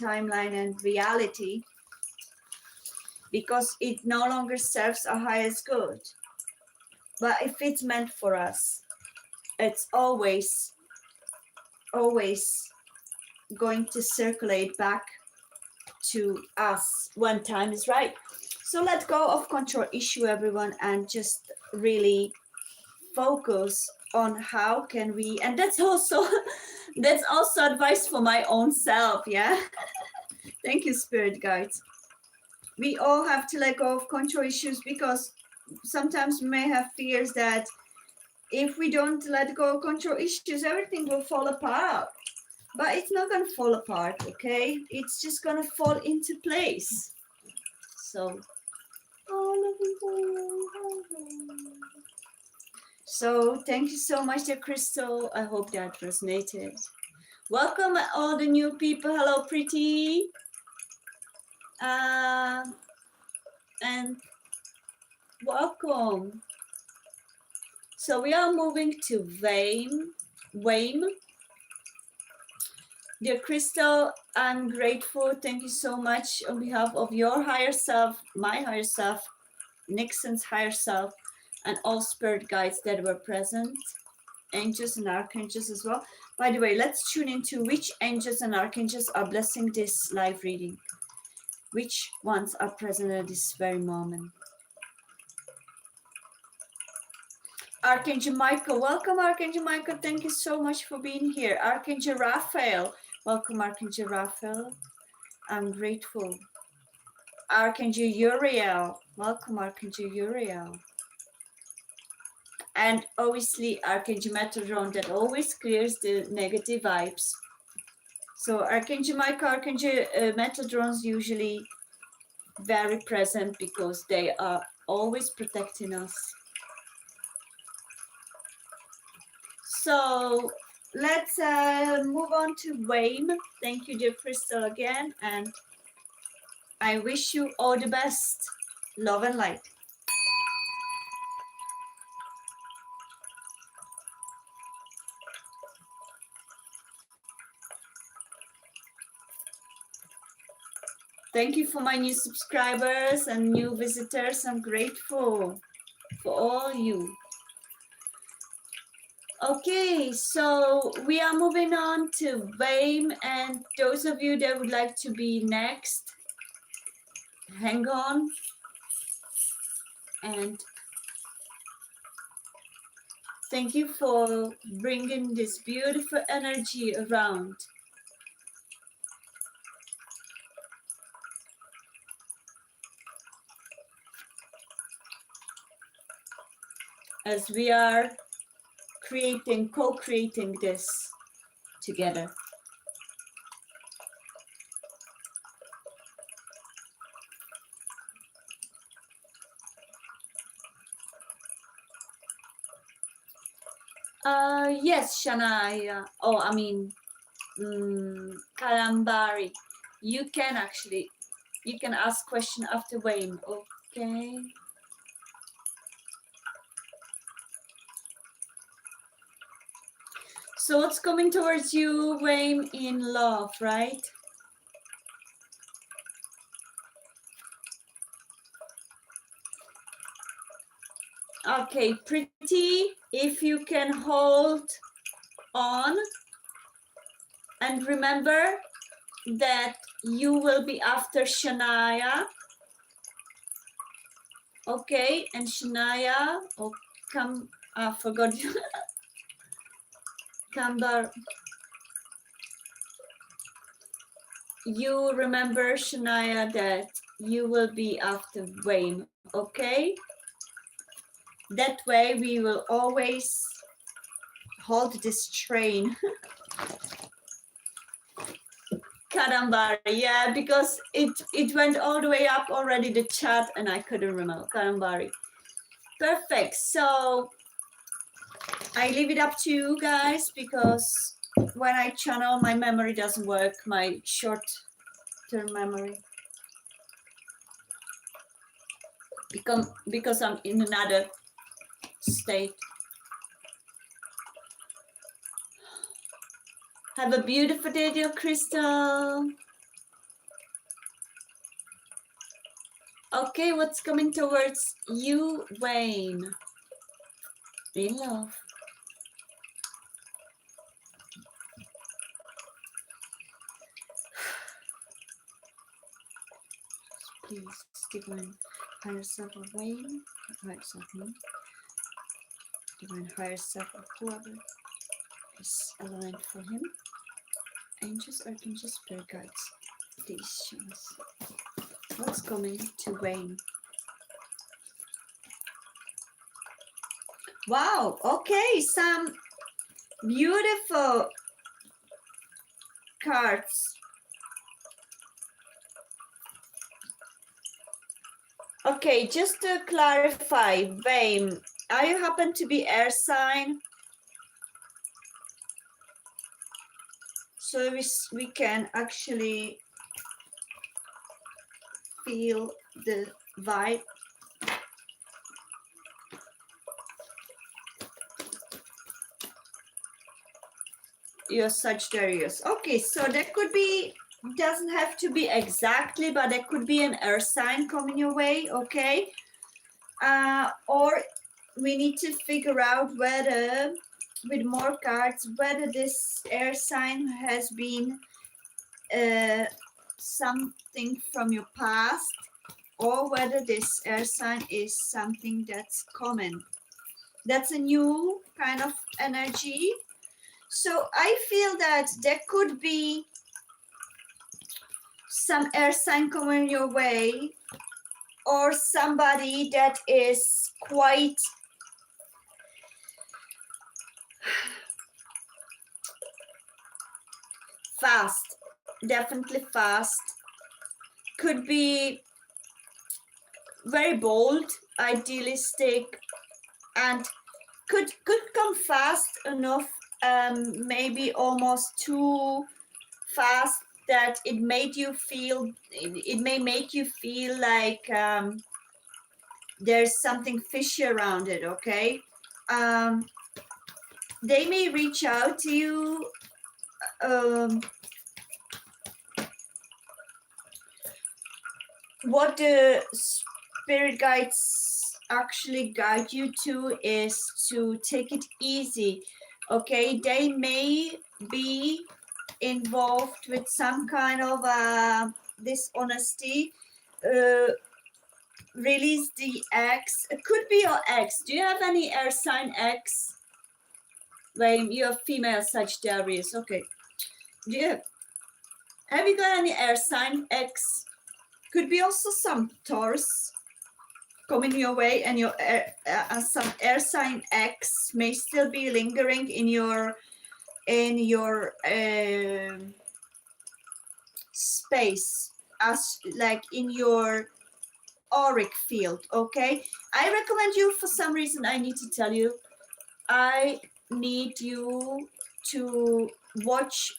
timeline and reality because it no longer serves our highest good. But if it's meant for us, it's always going to circulate back to us when time is right. So let go of control issue, everyone, and just really focus on how can we, and that's also advice for my own self, yeah. Thank you, spirit guides. We all have to let go of control issues because sometimes we may have fears that if we don't let go of control issues, everything will fall apart. But it's not going to fall apart, okay? It's just going to fall into place. So, thank you so much, dear Crystal. I hope that resonated. Welcome all the new people. Hello, Pretty. And welcome. So we are moving to Wame. Dear Crystal, I'm grateful. Thank you so much on behalf of your higher self, my higher self, Nixon's higher self, and all spirit guides that were present, angels and archangels as well. By the way, let's tune into which angels and archangels are blessing this live reading. Which ones are present at this very moment? Archangel Michael, welcome Archangel Michael. Thank you so much for being here. Archangel Raphael, welcome Archangel Raphael. I'm grateful. Archangel Uriel, welcome Archangel Uriel. And obviously Archangel Metatron that always clears the negative vibes. So Archangel Michael, Archangel Metatrons usually very present because they are always protecting us. So let's move on to Wayne. Thank you, dear Crystal, again, and I wish you all the best. Love and light. Thank you for my new subscribers and new visitors. I'm grateful for all you. Okay, so we are moving on to Wayne, and those of you that would like to be next, hang on. And thank you for bringing this beautiful energy around. As we are co-creating this together. Yes, Shania. Oh, I mean, Kalambari. You can ask question after Wayne. Okay. So what's coming towards you, Wayne, in love, right? Okay, pretty, if you can hold on and remember that you will be after Shania. Okay, and Shania, I forgot. Kambar, you remember, Shania, that you will be after Wayne, okay? That way we will always hold this train. Karambari, yeah, because it went all the way up already, the chat, and I couldn't remember. Karambari. Perfect. So I leave it up to you guys, because when I channel, my memory doesn't work, my short-term memory. Because I'm in another state. Have a beautiful day, dear Crystal. Okay, what's coming towards you, Wayne? In love. Please, divine higher self of Wayne, higher self of me, divine higher self of whoever is aligned for him. Angels, archangels, spirit guides, please show us what's coming to Wayne. Wow, okay, some beautiful cards. Okay, just to clarify, Wayne, are you happen to be air sign? So we can actually feel the vibe. You're Sagittarius. Okay, so that could be, doesn't have to be exactly, but that could be an earth sign coming your way, okay? Or we need to figure out whether, with more cards, whether this air sign has been something from your past, or whether this air sign is something that's common. That's a new kind of energy. So I feel that there could be some air sign coming your way, or somebody that is quite fast, definitely fast, could be very bold, idealistic, and could come fast enough, maybe almost too fast that it made you feel, it may make you feel like there's something fishy around it. Okay, they may reach out to you. What the spirit guides actually guide you to is to take it easy. Okay, they may be involved with some kind of dishonesty. Release the X. It could be your ex. Do you have any air sign X? When you're female Sagittarius, okay. Do you have you got any air sign X? Could be also some Taurus coming your way, and your some air sign X may still be lingering in your space, as like in your auric field. Okay, I recommend you, for some reason I need to tell you, I need you to watch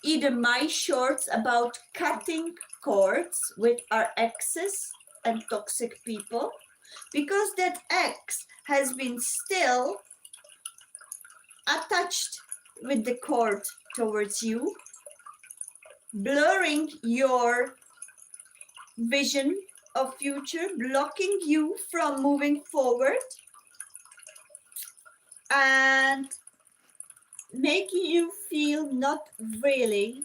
either my shorts about cutting cords with our exes and toxic people, because that ex has been still attached with the cord towards you, blurring your vision of future, blocking you from moving forward, and making you feel not really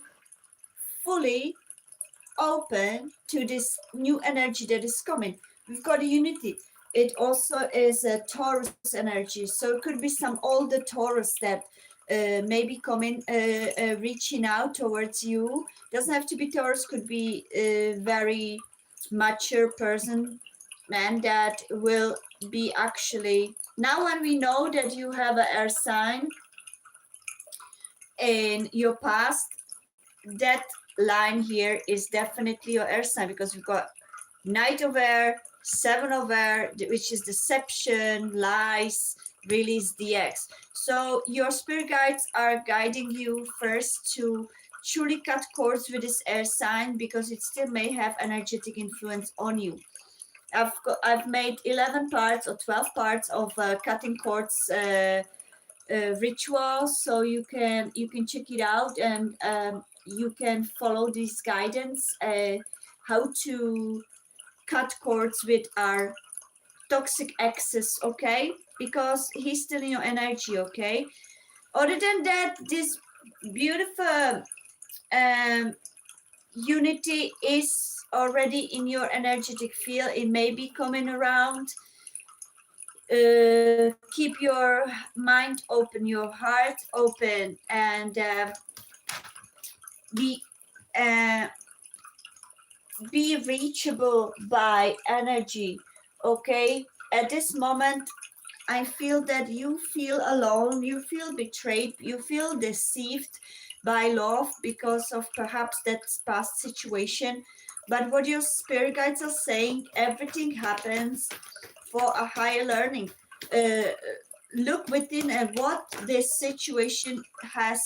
fully open to this new energy that is coming. We've got a unity. It also is a Taurus energy, so it could be some older Taurus that maybe coming, reaching out towards you. Doesn't have to be Taurus, could be a very mature person, man, that will be actually, now when we know that you have an air sign in your past, that line here is definitely your air sign, because we've got Knight of Air, Seven of Air, which is deception, lies, release the X. So your spirit guides are guiding you first to truly cut cords with this air sign, because it still may have energetic influence on you. I've made 11 parts or 12 parts of cutting cords rituals, so you can check it out, and you can follow this guidance, how to cut cords with our toxic exes, okay? Because he's still in your energy, okay? Other than that, this beautiful unity is already in your energetic field. It may be coming around. Keep your mind open, your heart open, and be reachable by energy. Okay, at this moment I feel that you feel alone, you feel betrayed, you feel deceived by love because of perhaps that past situation. But what your spirit guides are saying, everything happens for a higher learning. Look within at what this situation has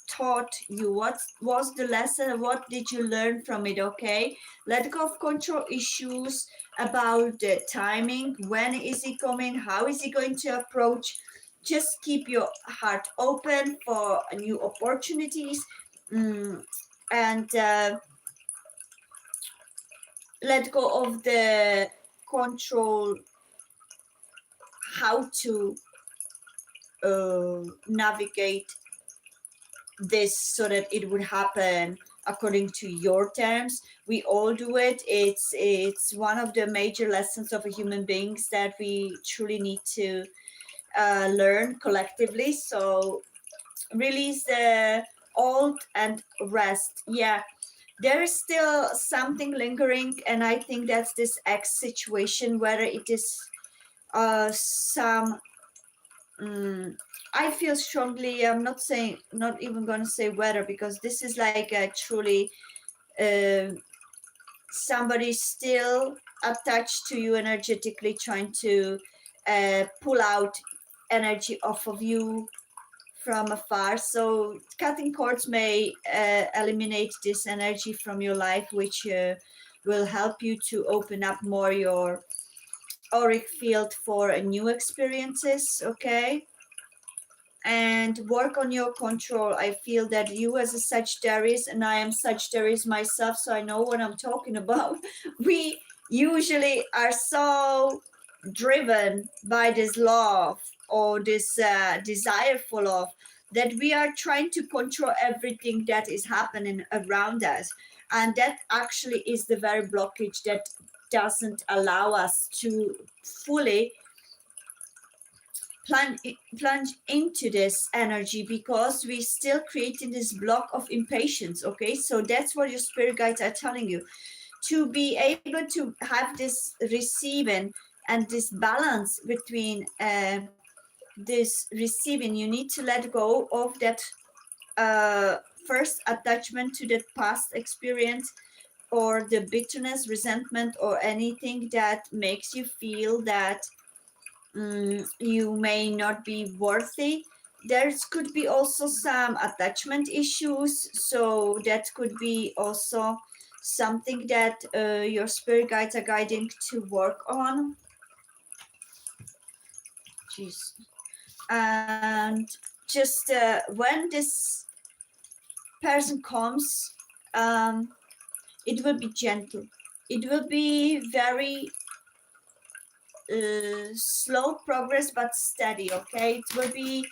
taught you. What was the lesson? What did you learn from it? Okay, let go of control issues about the timing. When is he coming? How is he going to approach? Just keep your heart open for new opportunities, and let go of the control, how to navigate this so that it would happen according to your terms. We all do it. It's one of the major lessons of a human beings that we truly need to learn collectively. So release the old and rest. Yeah, there is still something lingering, and I think that's this X situation, whether it is some I feel strongly, I'm not saying, not even going to say whether, because this is like a truly somebody still attached to you energetically, trying to pull out energy off of you from afar. So cutting cords may eliminate this energy from your life, which will help you to open up more your auric field for new experiences. Okay, and work on your control. I feel that you as a Sagittarius, and I am Sagittarius myself, so I know what I'm talking about. We usually are so driven by this love or this desire for love that we are trying to control everything that is happening around us. And that actually is the very blockage that doesn't allow us to fully plunge into this energy, because we still creating this block of impatience. Okay, so that's what your spirit guides are telling you, to be able to have this receiving and this balance between this receiving. You need to let go of that first attachment to that past experience, or the bitterness, resentment, or anything that makes you feel that you may not be worthy. There could be also some attachment issues, so that could be also something that your spirit guides are guiding to work on. Jeez. And just when this person comes, it will be gentle. It will be very slow progress but steady. Okay, it will be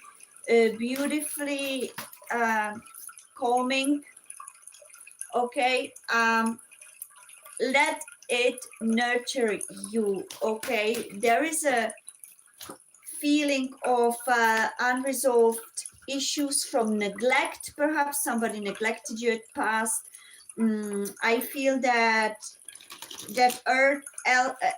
beautifully calming. Okay, let it nurture you. Okay, there is a feeling of unresolved issues from neglect. Perhaps somebody neglected you at past. I feel that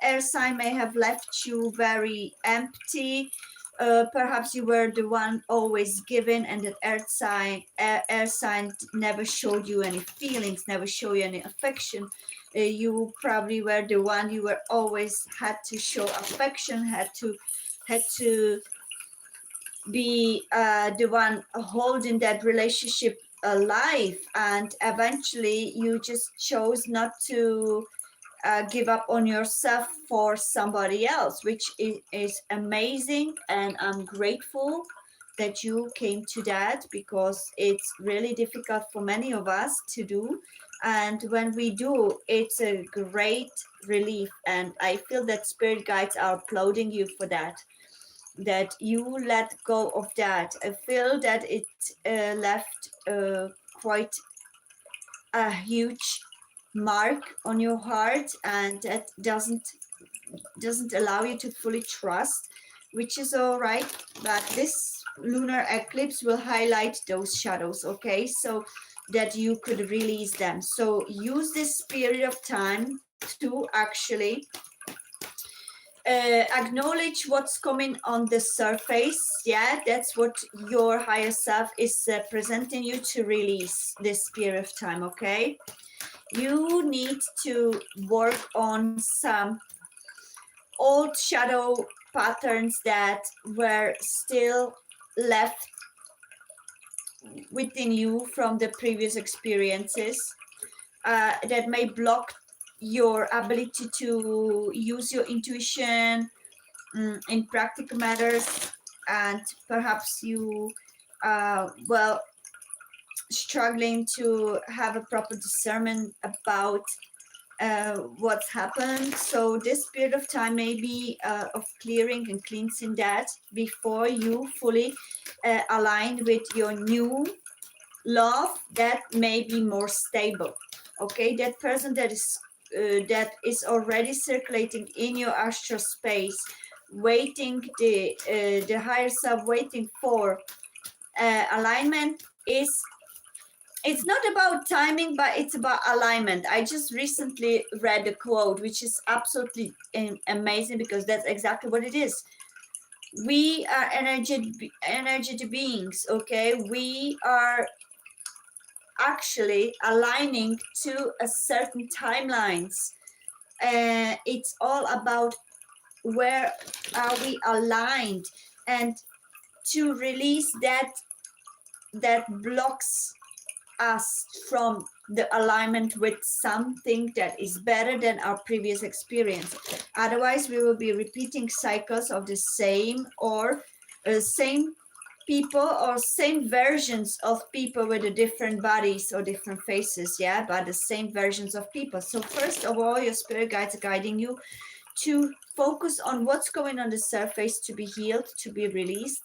air sign may have left you very empty. Perhaps you were the one always giving, and that air sign never showed you any feelings, never showed you any affection. You probably were the one, you were always had to show affection, had to be the one holding that relationship alive, and eventually you just chose not to give up on yourself for somebody else, which is amazing. And I'm grateful that you came to that, because it's really difficult for many of us to do. And when we do, it's a great relief. And I feel that spirit guides are applauding you for that you let go of that. I feel that it left quite a huge mark on your heart, and that doesn't allow you to fully trust, which is all right. But this lunar eclipse will highlight those shadows. Okay, so that you could release them. So use this period of time to actually acknowledge what's coming on the surface. Yeah, that's what your higher self is presenting you to release this period of time. Okay, you need to work on some old shadow patterns that were still left within you from the previous experiences, that may block your ability to use your intuition in practical matters. And perhaps you struggling to have a proper discernment about what's happened. So this period of time may be of clearing and cleansing that before you fully align with your new love that may be more stable. Okay, that person that is already circulating in your astral space, waiting the higher self, waiting for alignment, is it's not about timing, but it's about alignment. I just recently read a quote, which is absolutely amazing, because that's exactly what it is. We are energy beings. Okay, we are actually aligning to a certain timelines. It's all about where are we aligned. And to release that blocks us from the alignment with something that is better than our previous experience. Otherwise, we will be repeating cycles of the same or same people or same versions of people with the different bodies or different faces, yeah, but the same versions of people. So first of all, your spirit guides are guiding you to focus on what's going on the surface, to be healed, to be released,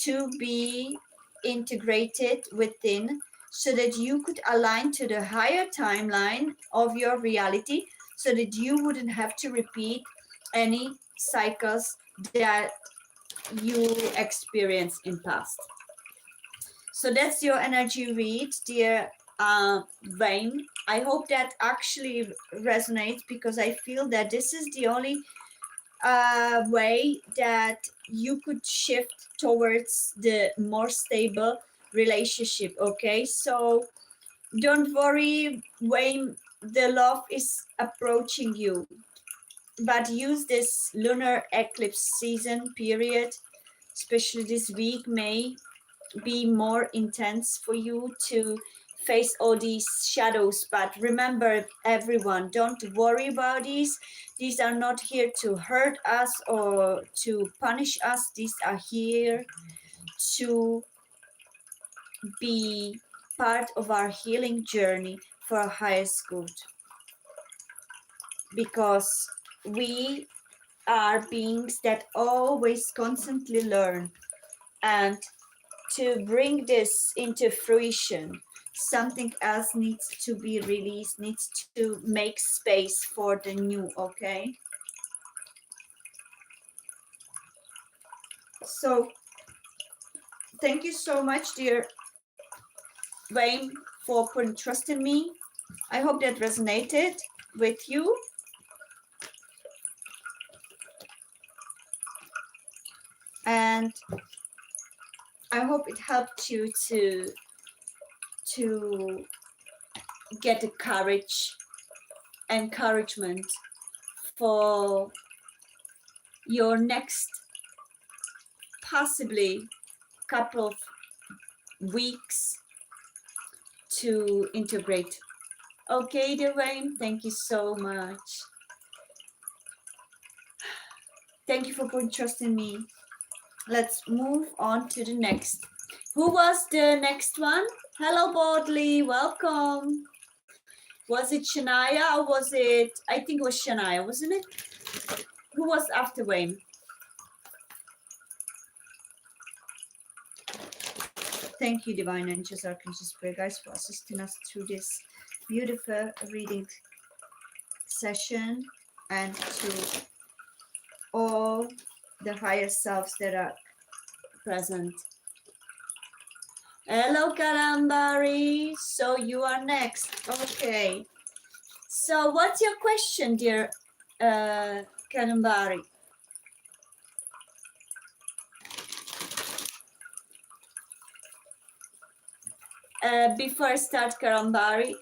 to be integrated within, so that you could align to the higher timeline of your reality, so that you wouldn't have to repeat any cycles that you experienced in past. So that's your energy read, dear Wayne. I hope that actually resonates, because I feel that this is the only way that you could shift towards the more stable relationship. Okay, so don't worry, Wayne, the love is approaching you, but use this lunar eclipse season period, especially this week, may be more intense for you to face all these shadows. But remember, everyone, don't worry about these are not here to hurt us or to punish us. These are here to be part of our healing journey for our highest good, because we are beings that always constantly learn, and to bring this into fruition, something else needs to be released, needs to make space for the new. Okay, so thank you so much, dear Wayne, for putting trust in me. I hope that resonated with you. And I hope it helped you to get the courage, encouragement for your next possibly couple of weeks to integrate. Okay, Dwayne, thank you so much. Thank you for putting trust in me. Let's move on to the next. Who was the next one? Hello, Bodley, welcome. Was it Shania or was it, I think it was Shania, wasn't it? Who was after Wayne? Thank you, Divine Angels, Archangels, Spirit Guides, for assisting us through this beautiful reading session, and to all the higher selves that are present. Hello, Karambari. So you are next. Okay. So what's your question, dear Karambari? Before I start, Karambari,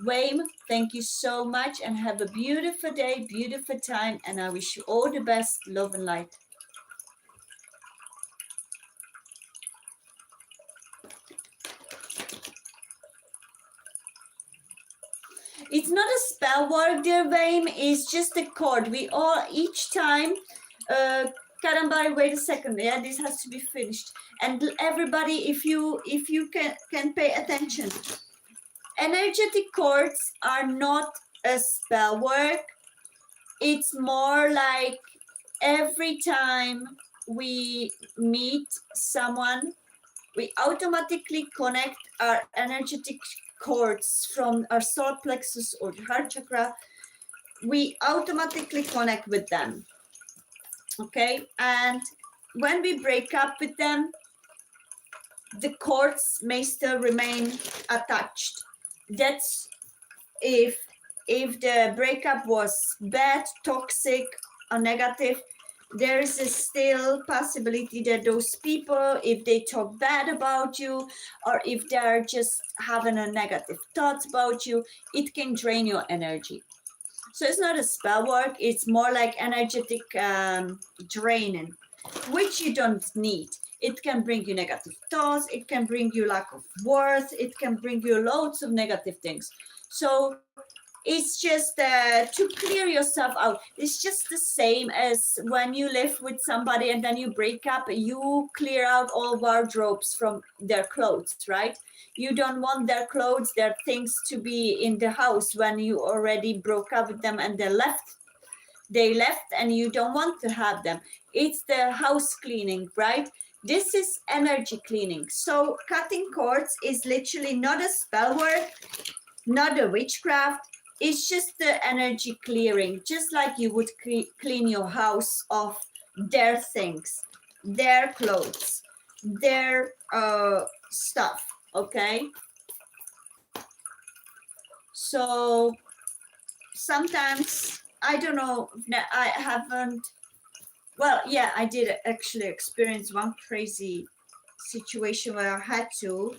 Wayne, thank you so much and have a beautiful day, beautiful time, and I wish you all the best, love and light. It's not a spell work, dear Wayne, it's just a chord. We all, each time, Karambari, wait a second, yeah, this has to be finished. And everybody, if you can pay attention, energetic chords are not a spell work. It's more like every time we meet someone, we automatically connect our energetic cords from our solar plexus or heart chakra. We automatically connect with them. Okay, and when we break up with them, the cords may still remain attached. That's if the breakup was bad, toxic, or negative. There is a still possibility that those people, if they talk bad about you, or if they're just having a negative thoughts about you, it can drain your energy. So it's not a spell work, it's more like energetic draining, which you don't need. It can bring you negative thoughts, it can bring you lack of worth, it can bring you loads of negative things. So it's just to clear yourself out. It's just the same as when you live with somebody and then you break up, you clear out all wardrobes from their clothes, right? You don't want their clothes, their things to be in the house when you already broke up with them and they left and you don't want to have them. It's the house cleaning, right? This is energy cleaning. So cutting cords is literally not a spell word, not a witchcraft. It's just the energy clearing, just like you would clean your house of their things, their clothes, their stuff, okay? So sometimes, I don't know, I haven't, well, yeah, I did actually experience one crazy situation where I had to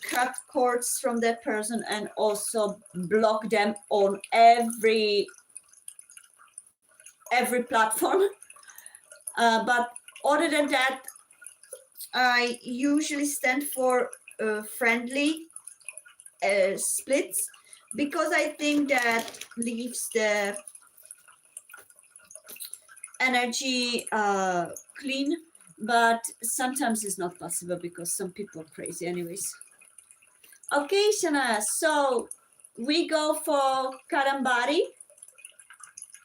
cut cords from that person and also block them on every platform. But other than that, I usually stand for friendly splits, because I think that leaves the energy clean. But sometimes it's not possible because some people are crazy anyways. Okay, Shana, so we go for Karambari.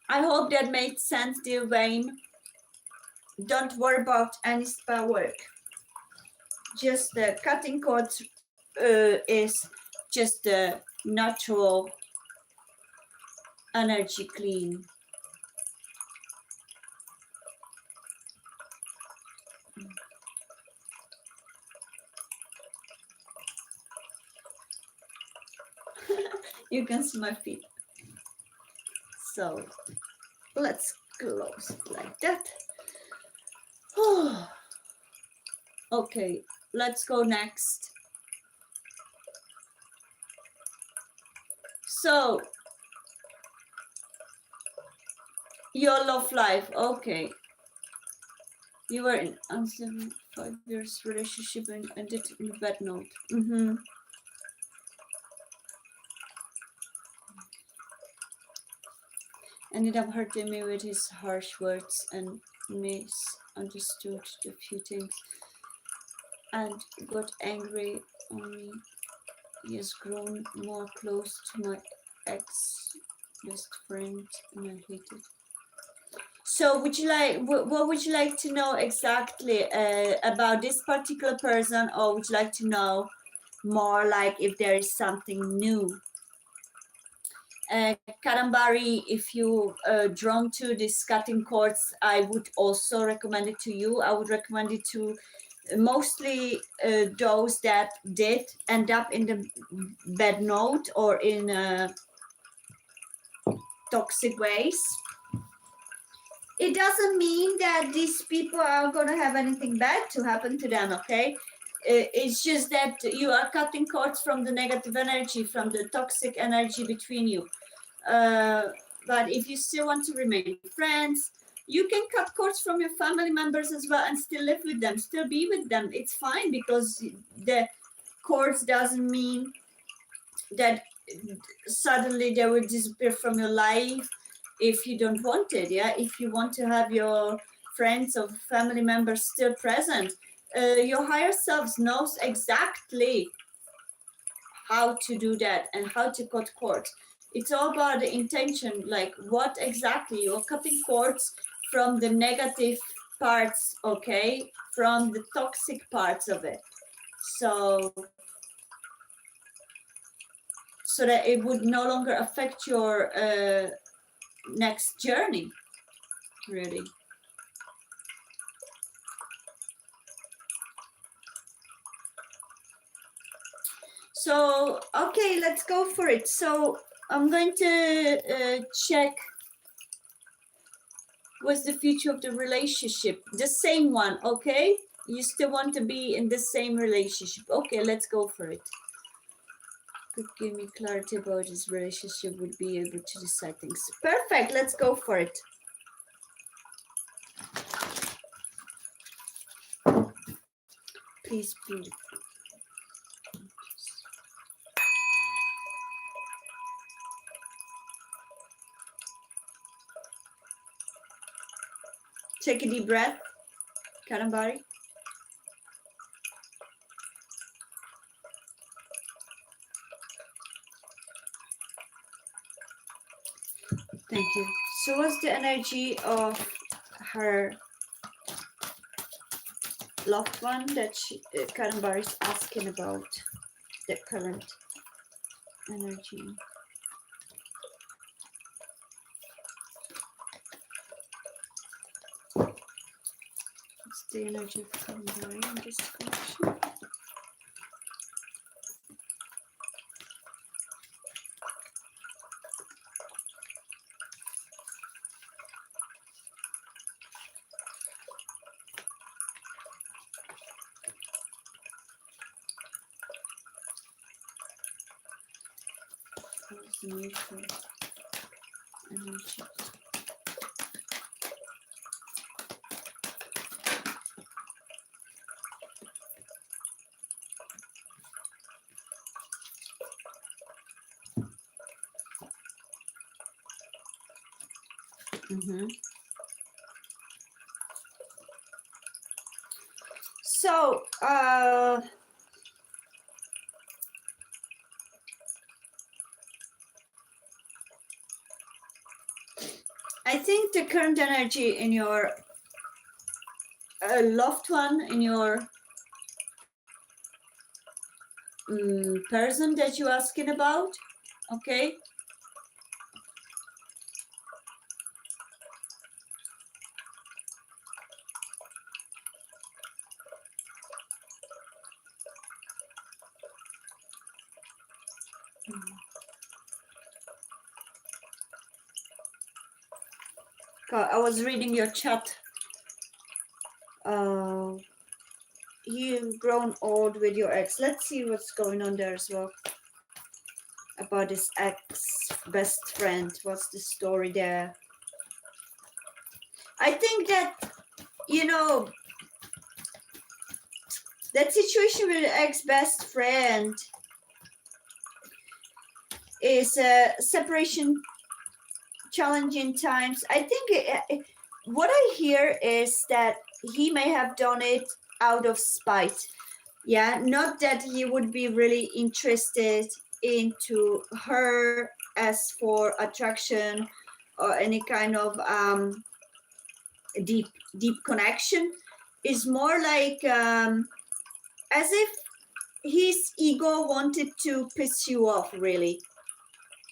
I hope that made sense, dear Wayne. Don't worry about any spell work. Just the cutting cords is just the natural energy clean. You can see my feet. So let's close it like that. Okay, let's go next. So your love life, okay. You were in 5 years relationship and ended in a bad note. Ended up hurting me with his harsh words and misunderstood a few things and got angry on me. He has grown more close to my ex best friend and I hate it. So would you like, what would you like to know exactly about this particular person, or would you like to know more like if there is something new? Karambari, if you drawn to these cutting cords, I would also recommend it to you. I would recommend it to mostly those that did end up in the bad note or in toxic ways. It doesn't mean that these people are going to have anything bad to happen to them, okay? It's just that you are cutting cords from the negative energy, from the toxic energy between you. But if you still want to remain friends, you can cut cords from your family members as well and still live with them, still be with them. It's fine, because the cords doesn't mean that suddenly they will disappear from your life if you don't want it. Yeah, if you want to have your friends or family members still present, your higher selves knows exactly how to do that and how to cut cords. It's all about the intention, like what exactly you're cutting cords from the negative parts, okay, from the toxic parts of it, so that it would no longer affect your next journey, really. So okay, let's go for it. So I'm going to check what's the future of the relationship, the same one, okay? You still want to be in the same relationship. Okay, let's go for it. could give me clarity about his relationship, would be able to decide things. Perfect, let's go for it. Please be. Take a deep breath, Karambari. Thank you. So what's the energy of her loved one that Karambari is asking about, the current energy? What's the energy of Karambari in this connection? What's the neutral energy? So, I think the current energy in your loved one, in your person that you're asking about, okay? I was reading your chat. You've grown old with your ex. Let's see what's going on there as well. About this ex best friend. What's the story there? I think that, you know, that situation with the ex best friend is a separation, challenging times. I think what I hear is that he may have done it out of spite. Yeah, not that he would be really interested into her as for attraction or any kind of deep connection. Is more like as if his ego wanted to piss you off really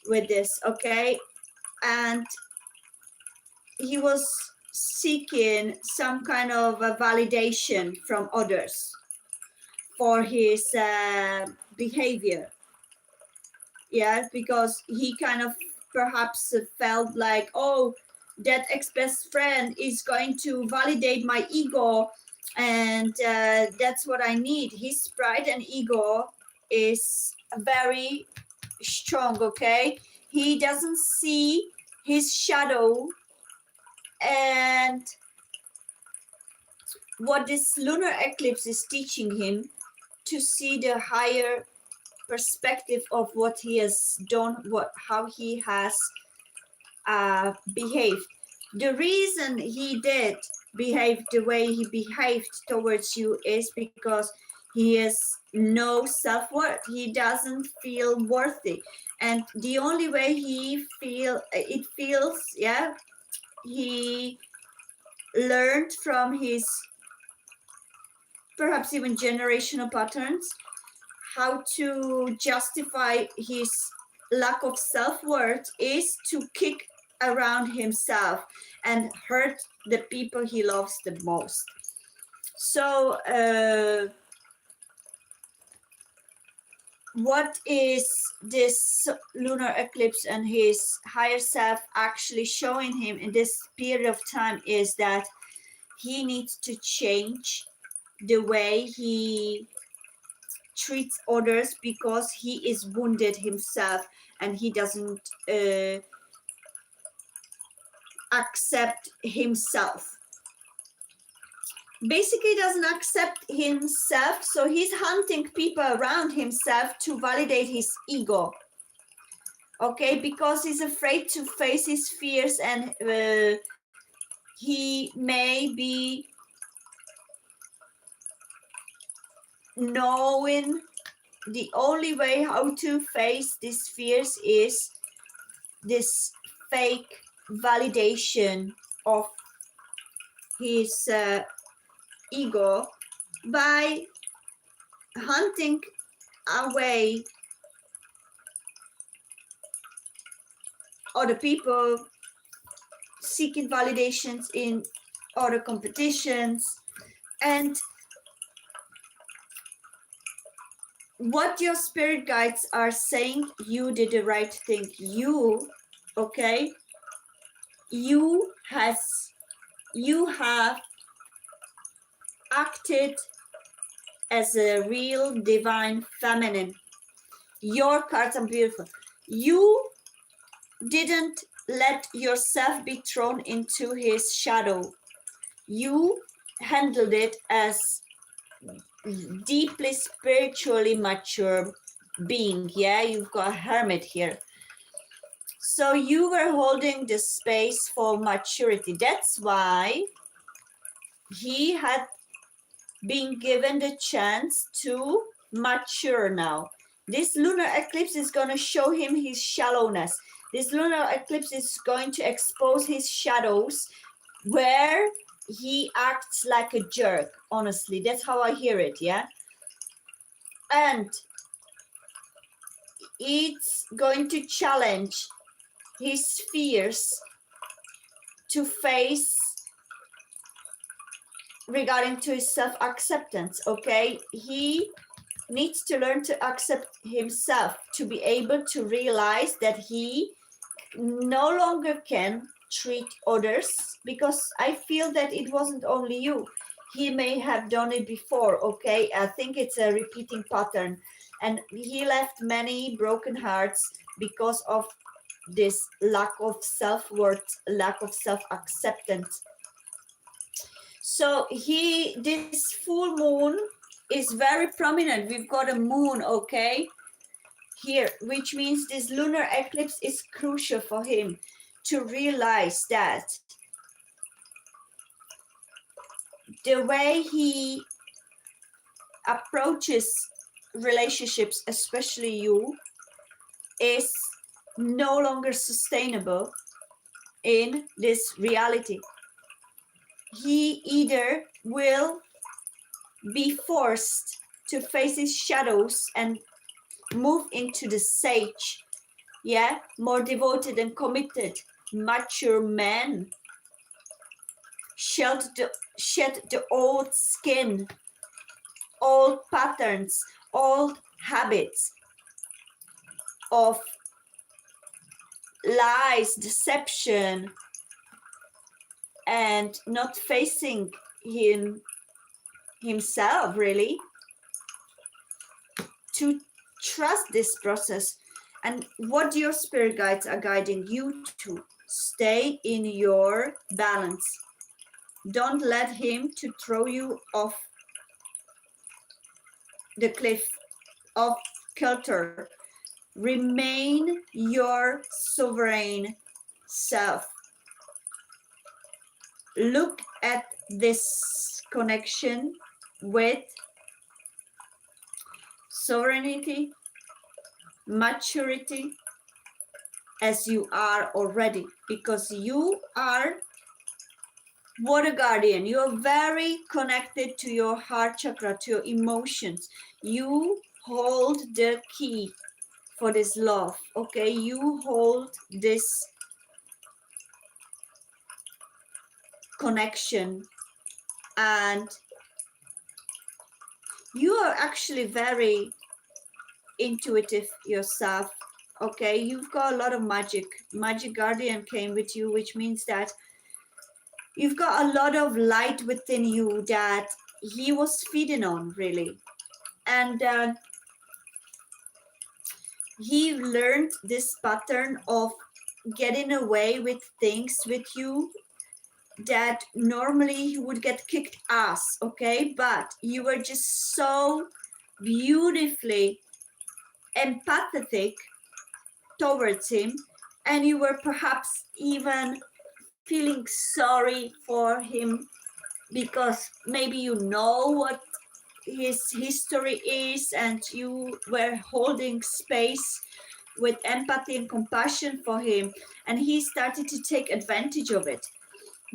with this, okay? And he was seeking some kind of a validation from others for his behavior. Yeah, because he kind of perhaps felt like, oh, that ex-best friend is going to validate my ego, and that's what I need. His pride and ego is very strong, okay? He doesn't see his shadow, and what this lunar eclipse is teaching him to see the higher perspective of what he has done, how he has behaved. The reason he did behave the way he behaved towards you is because he has no self-worth. He doesn't feel worthy, and the only way he feels, yeah, he learned from his perhaps even generational patterns how to justify his lack of self-worth is to kick around himself and hurt the people he loves the most. So what is this lunar eclipse and his higher self actually showing him in this period of time is that he needs to change the way he treats others because he is wounded himself and he doesn't accept himself. Basically doesn't accept himself, so he's hunting people around himself to validate his ego. Okay, because he's afraid to face his fears, and he may be knowing the only way how to face these fears is this fake validation of his ego by hunting away other people, seeking validations in other competitions. And what your spirit guides are saying, you did the right thing. You, okay, you have acted as a real divine feminine. Your cards are beautiful. You didn't let yourself be thrown into his shadow. You handled it as deeply spiritually mature being. Yeah, you've got a hermit here. So you were holding the space for maturity. That's why he had been given the chance to mature now. This lunar eclipse is going to show him his shallowness. This lunar eclipse is going to expose his shadows where he acts like a jerk. Honestly, that's how I hear it, yeah? And it's going to challenge his fears to face regarding to his self-acceptance, okay? He needs to learn to accept himself, to be able to realize that he no longer can treat others, because I feel that it wasn't only you. He may have done it before, okay? I think it's a repeating pattern. And he left many broken hearts because of this lack of self-worth, lack of self-acceptance. So this full moon is very prominent. We've got a moon, okay, here, which means this lunar eclipse is crucial for him to realize that the way he approaches relationships, especially you, is no longer sustainable in this reality. He either will be forced to face his shadows and move into the sage, yeah, more devoted and committed, mature man, shed the old skin, old patterns, old habits of lies, deception, and not facing himself really, to trust this process. And what your spirit guides are guiding you to stay in your balance. Don't let him to throw you off the cliff, off kilter. Remain your sovereign self. Look at this connection with sovereignty, maturity, as you are already, because you are water guardian. You are very connected to your heart chakra, to your emotions. You hold the key for this love, okay? You hold this connection, and you are actually very intuitive yourself, okay? You've got a lot of magic guardian came with you, which means that you've got a lot of light within you that he was feeding on, really. And he learned this pattern of getting away with things with you that normally he would get kicked ass, okay? But you were just so beautifully empathetic towards him, and you were perhaps even feeling sorry for him because maybe you know what his history is, and you were holding space with empathy and compassion for him, and he started to take advantage of it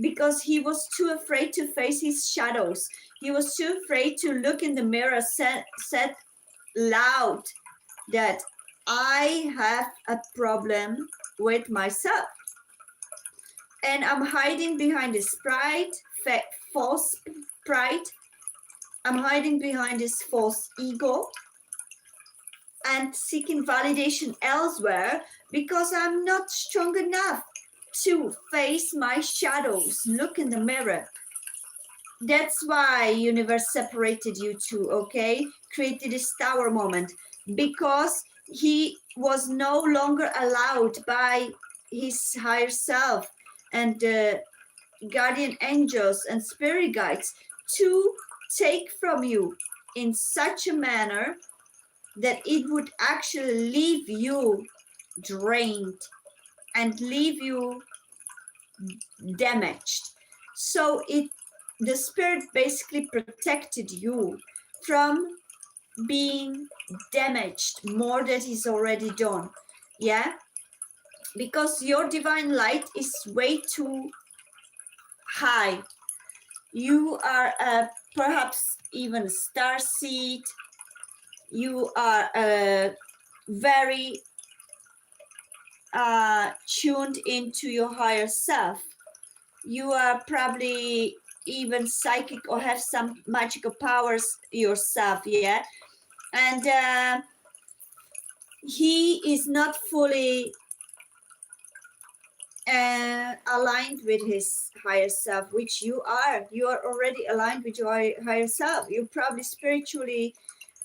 because he was too afraid to face his shadows. He was too afraid to look in the mirror, said loud that I have a problem with myself, and I'm hiding behind this pride, false pride. I'm hiding behind this false ego and seeking validation elsewhere because I'm not strong enough to face my shadows, look in the mirror. That's why universe separated you two, okay? Created this tower moment because he was no longer allowed by his higher self and the guardian angels and spirit guides to take from you in such a manner that it would actually leave you drained and leave you damaged. So the spirit basically protected you from being damaged more than he's already done. Yeah, because your divine light is way too high. You are perhaps even a star seed. You are very tuned into your higher self. You are probably even psychic or have some magical powers yourself, yeah? And he is not fully aligned with his higher self, which you are. You are already aligned with your higher self. You're probably spiritually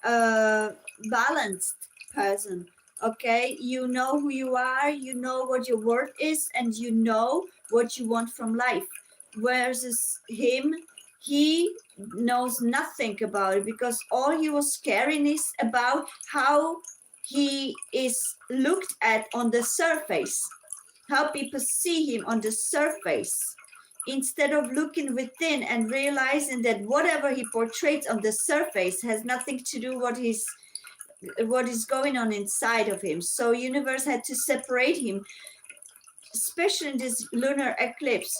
balanced person, okay? You know who you are, you know what your worth is, and you know what you want from life. Versus him, he knows nothing about it because all he was caring is about how he is looked at on the surface, how people see him on the surface, instead of looking within and realizing that whatever he portrays on the surface has nothing to do what is going on inside of him. So universe had to separate him, especially in this lunar eclipse,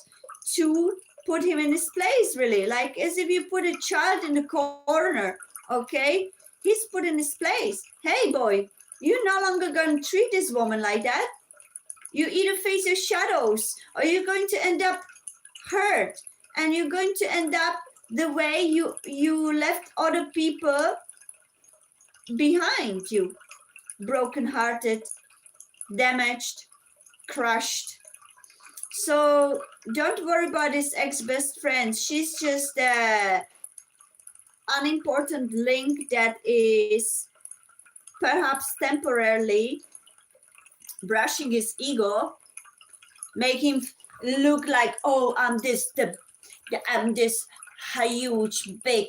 to put him in his place, really, like as if you put a child in the corner, okay? He's put in his place. Hey boy, you're no longer going to treat this woman like that. You either face your shadows or you're going to end up hurt, and you're going to end up the way you left other people behind you, brokenhearted, damaged, crushed. So don't worry about this ex-best friend. She's just an unimportant link that is perhaps temporarily brushing his ego, make him look like, oh, I'm this huge big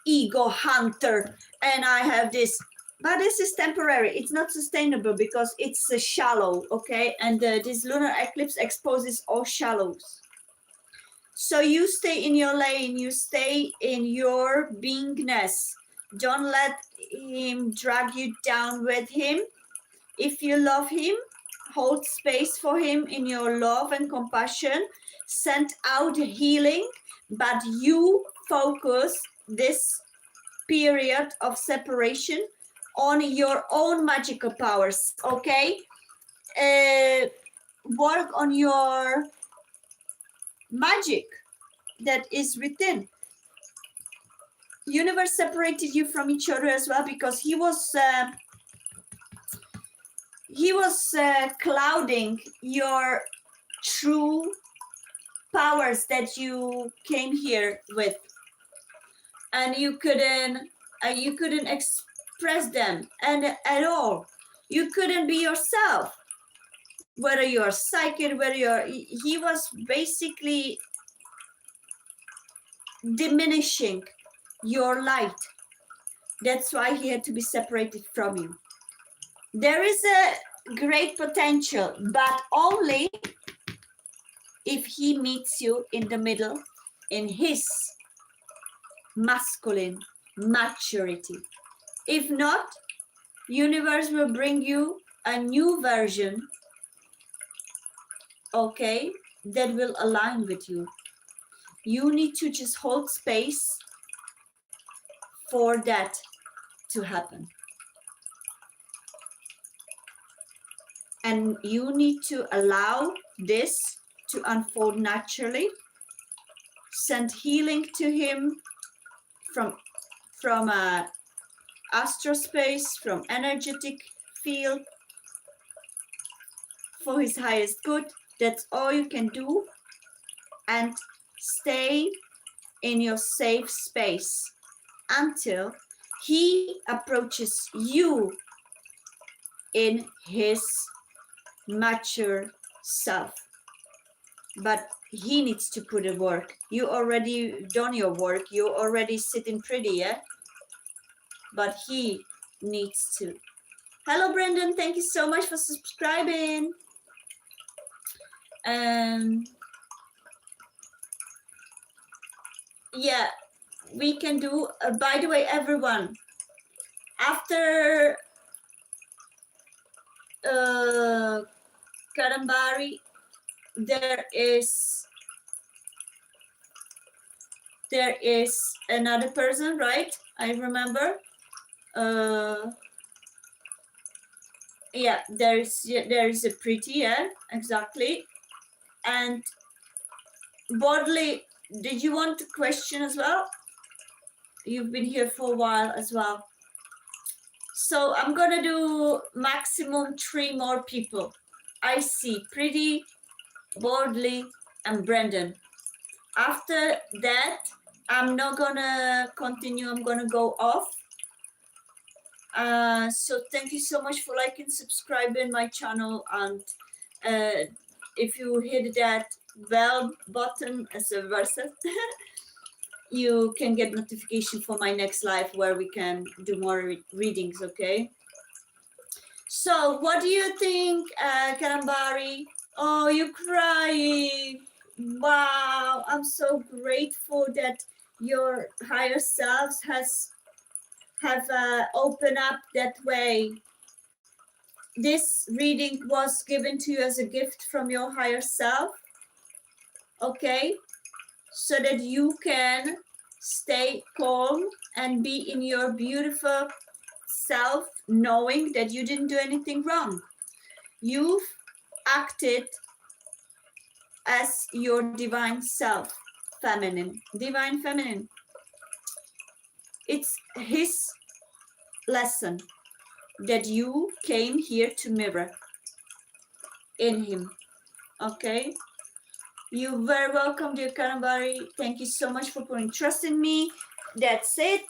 ego hunter, and I have this. But this is temporary. It's not sustainable because it's shallow, okay? And this lunar eclipse exposes all shallows. So you stay in your lane. You stay in your beingness. Don't let him drag you down with him. If you love him, hold space for him in your love and compassion. Send out healing, but you focus this period of separation on your own magical powers, okay? Work on your magic that is within. Universe separated you from each other as well because he was clouding your true powers that you came here with, and you couldn't express them and at all. You couldn't be yourself. Whether you're psychic, whether he was basically diminishing your light. That's why he had to be separated from you. There is a great potential, but only if he meets you in the middle, in his masculine maturity. If not, universe will bring you a new version, okay, that will align with you. You need to just hold space for that to happen. And you need to allow this to unfold naturally. Send healing to him from a astral space, from energetic field, for his highest good. That's all you can do. And stay in your safe space until he approaches you in his mature self. But he needs to put in work. You already done your work. You already sitting pretty, yeah? But he needs to. Hello, Brendan. Thank you so much for subscribing. Yeah, we can do. By the way, everyone, after Karambari, there is another person, right? I remember. Yeah, there is a pretty, yeah, exactly. And Bodley, did you want to question as well? You've been here for a while as well. So I'm gonna do maximum 3 more people. I see Pretty, Bodley, and Brendan. After that, I'm not gonna continue. I'm gonna go off. So thank you so much for liking, subscribing my channel, and if you hit that bell button as a versa, you can get notification for my next live where we can do more readings, okay? So what do you think, Karambari? Oh, you're crying. Wow, I'm so grateful that your higher selves have opened up that way. This reading was given to you as a gift from your higher self, okay? So that you can stay calm and be in your beautiful self, knowing that you didn't do anything wrong. You've acted as your divine self, feminine, divine feminine. It's his lesson that you came here to mirror in him, okay? You're very welcome, dear Karambari. Thank you so much for putting trust in me. That's it.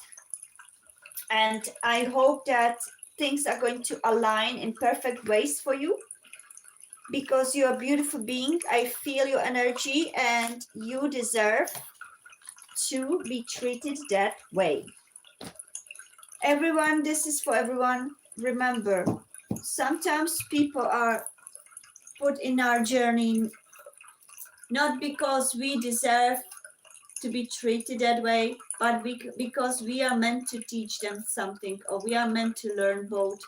And I hope that things are going to align in perfect ways for you, because you're a beautiful being. I feel your energy and you deserve to be treated that way. Everyone, this is for everyone. Remember, sometimes people are put in our journey not because we deserve to be treated that way, but because we are meant to teach them something, or we are meant to learn both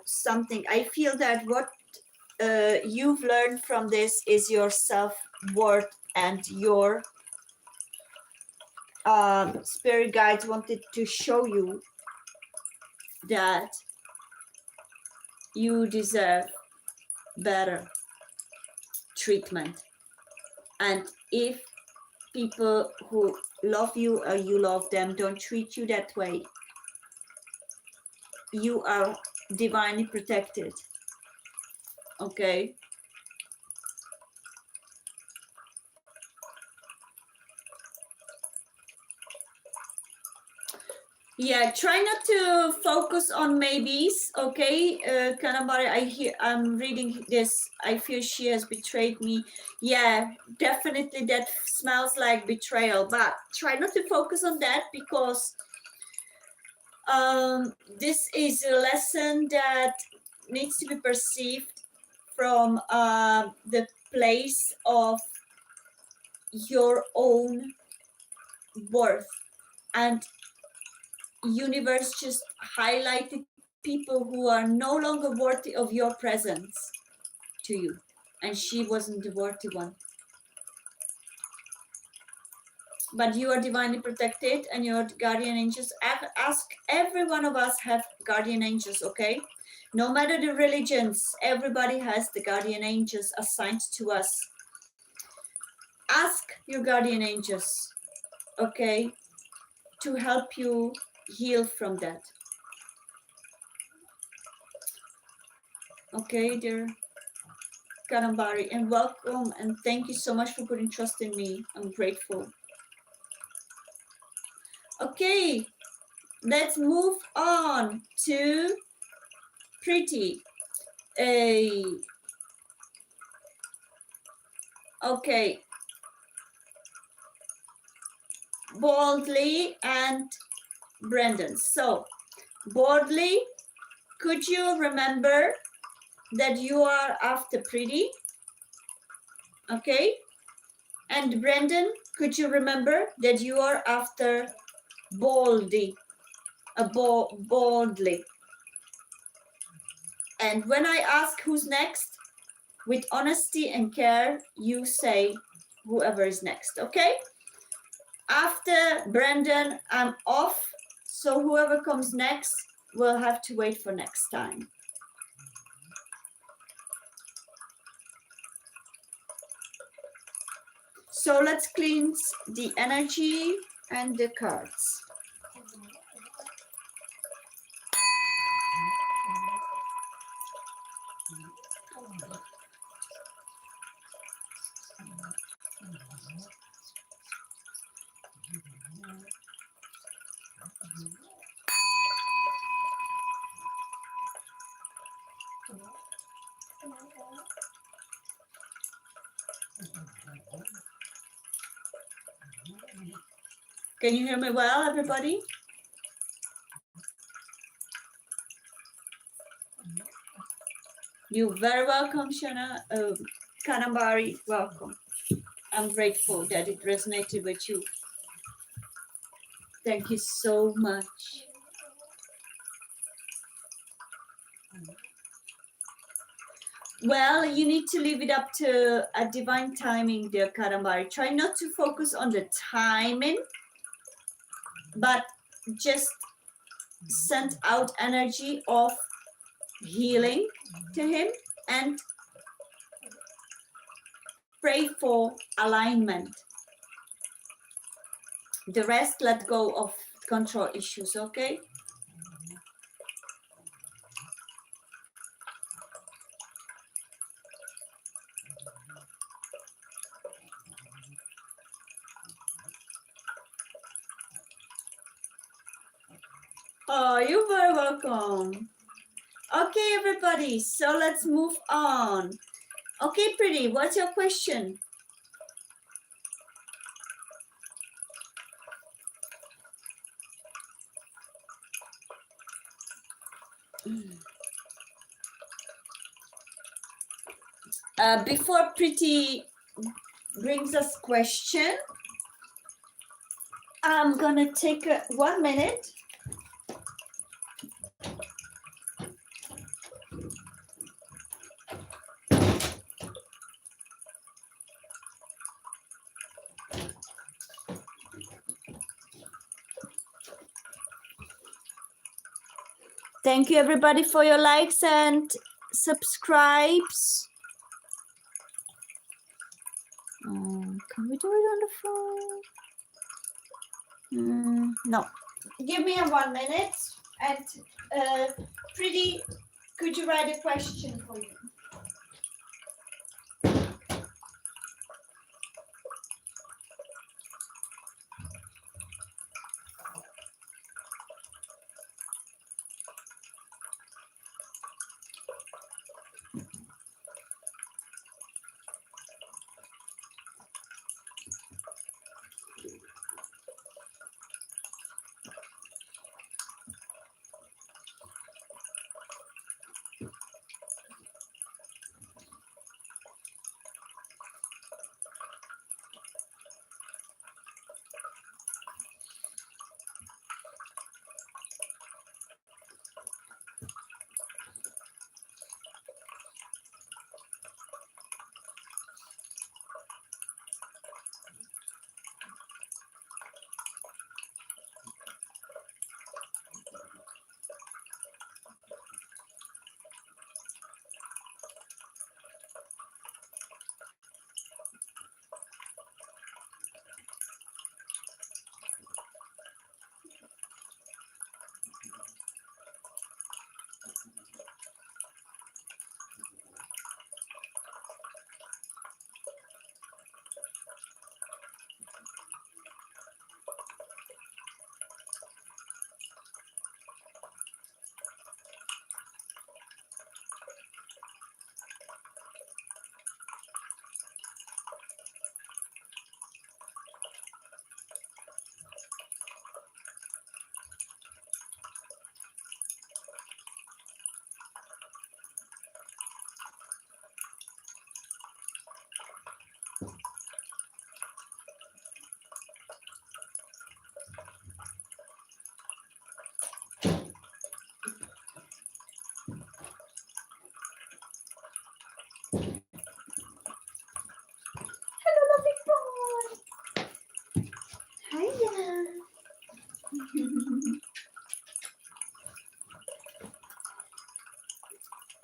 something. I feel that what you've learned from this is your self-worth, and your spirit guides wanted to show you that you deserve better treatment. And if people who love you or you love them don't treat you that way, you are divinely protected, okay? Yeah, try not to focus on maybes, okay? Kanabari, I'm reading this. I feel she has betrayed me. Yeah, definitely that smells like betrayal, but try not to focus on that because this is a lesson that needs to be perceived from the place of your own worth, and universe just highlighted people who are no longer worthy of your presence to you, and she wasn't the worthy one, but you are divinely protected and your guardian angels. Ask, every one of us have guardian angels, okay? No matter the religions, everybody has the guardian angels assigned to us. Ask your guardian angels, okay, to help you heal from that. Okay, dear Karambari, and welcome, and thank you so much for putting trust in me. I'm grateful. Okay, let's move on to Pretty. Okay, Boldly and Brendan. So, Boldly, could you remember that you are after Pretty? Okay, and Brendan, could you remember that you are after Boldly? Boldly. And when I ask who's next, with honesty and care, you say whoever is next, okay? After Brendan, I'm off, so whoever comes next will have to wait for next time. So let's cleanse the energy and the cards. Can you hear me well, everybody? You're very welcome, Shana. Kanambari, welcome. I'm grateful that it resonated with you. Thank you so much. Well, you need to leave it up to a divine timing, dear Karambari. Try not to focus on the timing, but just send out energy of healing to him and pray for alignment. The rest, let go of control issues, okay? Oh, you're very welcome. Okay, everybody, so let's move on. Okay, Pretty, what's your question? Before Pretty brings us question, I'm gonna take 1 minute. Thank you, everybody, for your likes and subscribes. Can we do it on the phone? No. Give me 1 minute, and Pretty, could you write a question for you?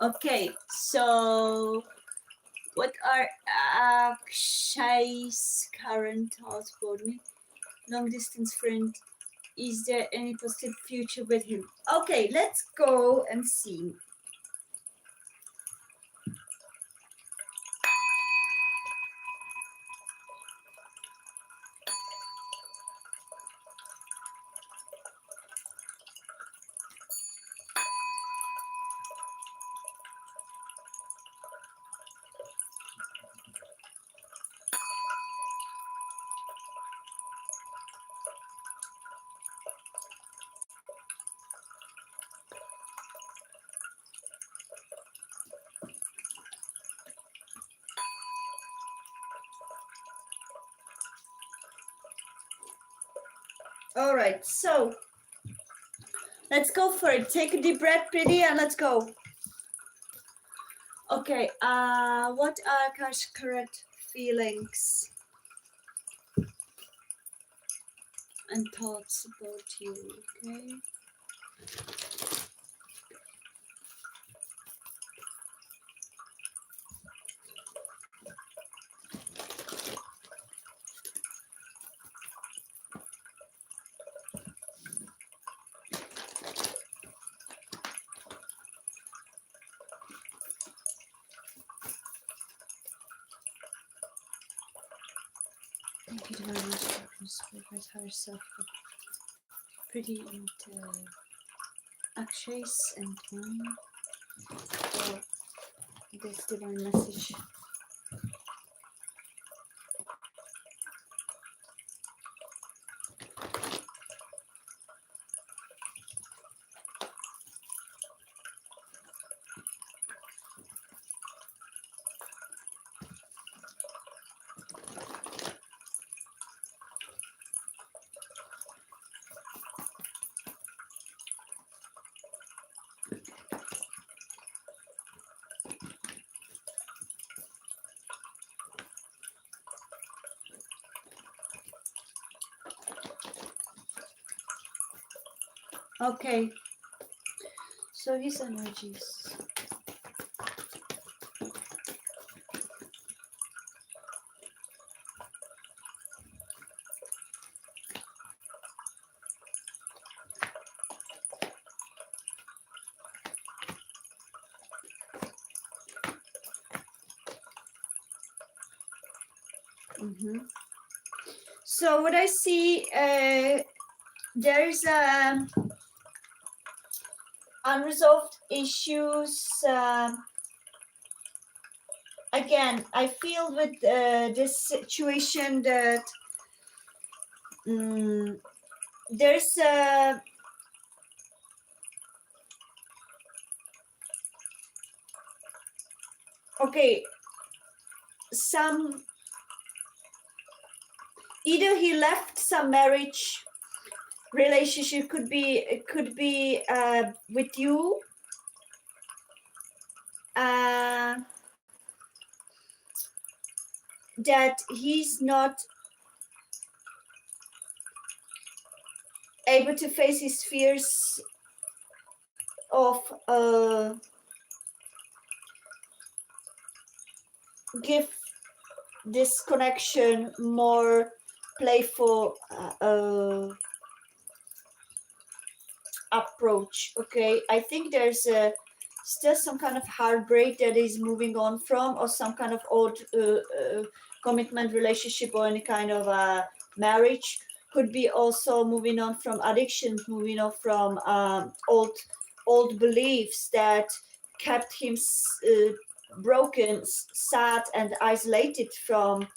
Okay, so what are Akshay's current thoughts about me? Long distance friend. Is there any positive future with him? Okay, let's go and see. All right, so let's go for it. Take a deep breath, pretty, and let's go. Okay, what are Akash current feelings and thoughts about you? Okay. Thank you, Divine Master, for spirit, higher self, pretty, and Akshay's and mine for this divine message. Okay, so his energies. So what I see, there's unresolved issues. Again, I feel with this situation that there's okay, some either he left some marriage relationship, could be with you, that he's not able to face his fears of give this connection more playful approach. Okay, I think there's still some kind of heartbreak that is moving on from, or some kind of old commitment relationship, or any kind of marriage. Could be also moving on from addictions, moving on from old beliefs that kept him broken, sad, and isolated from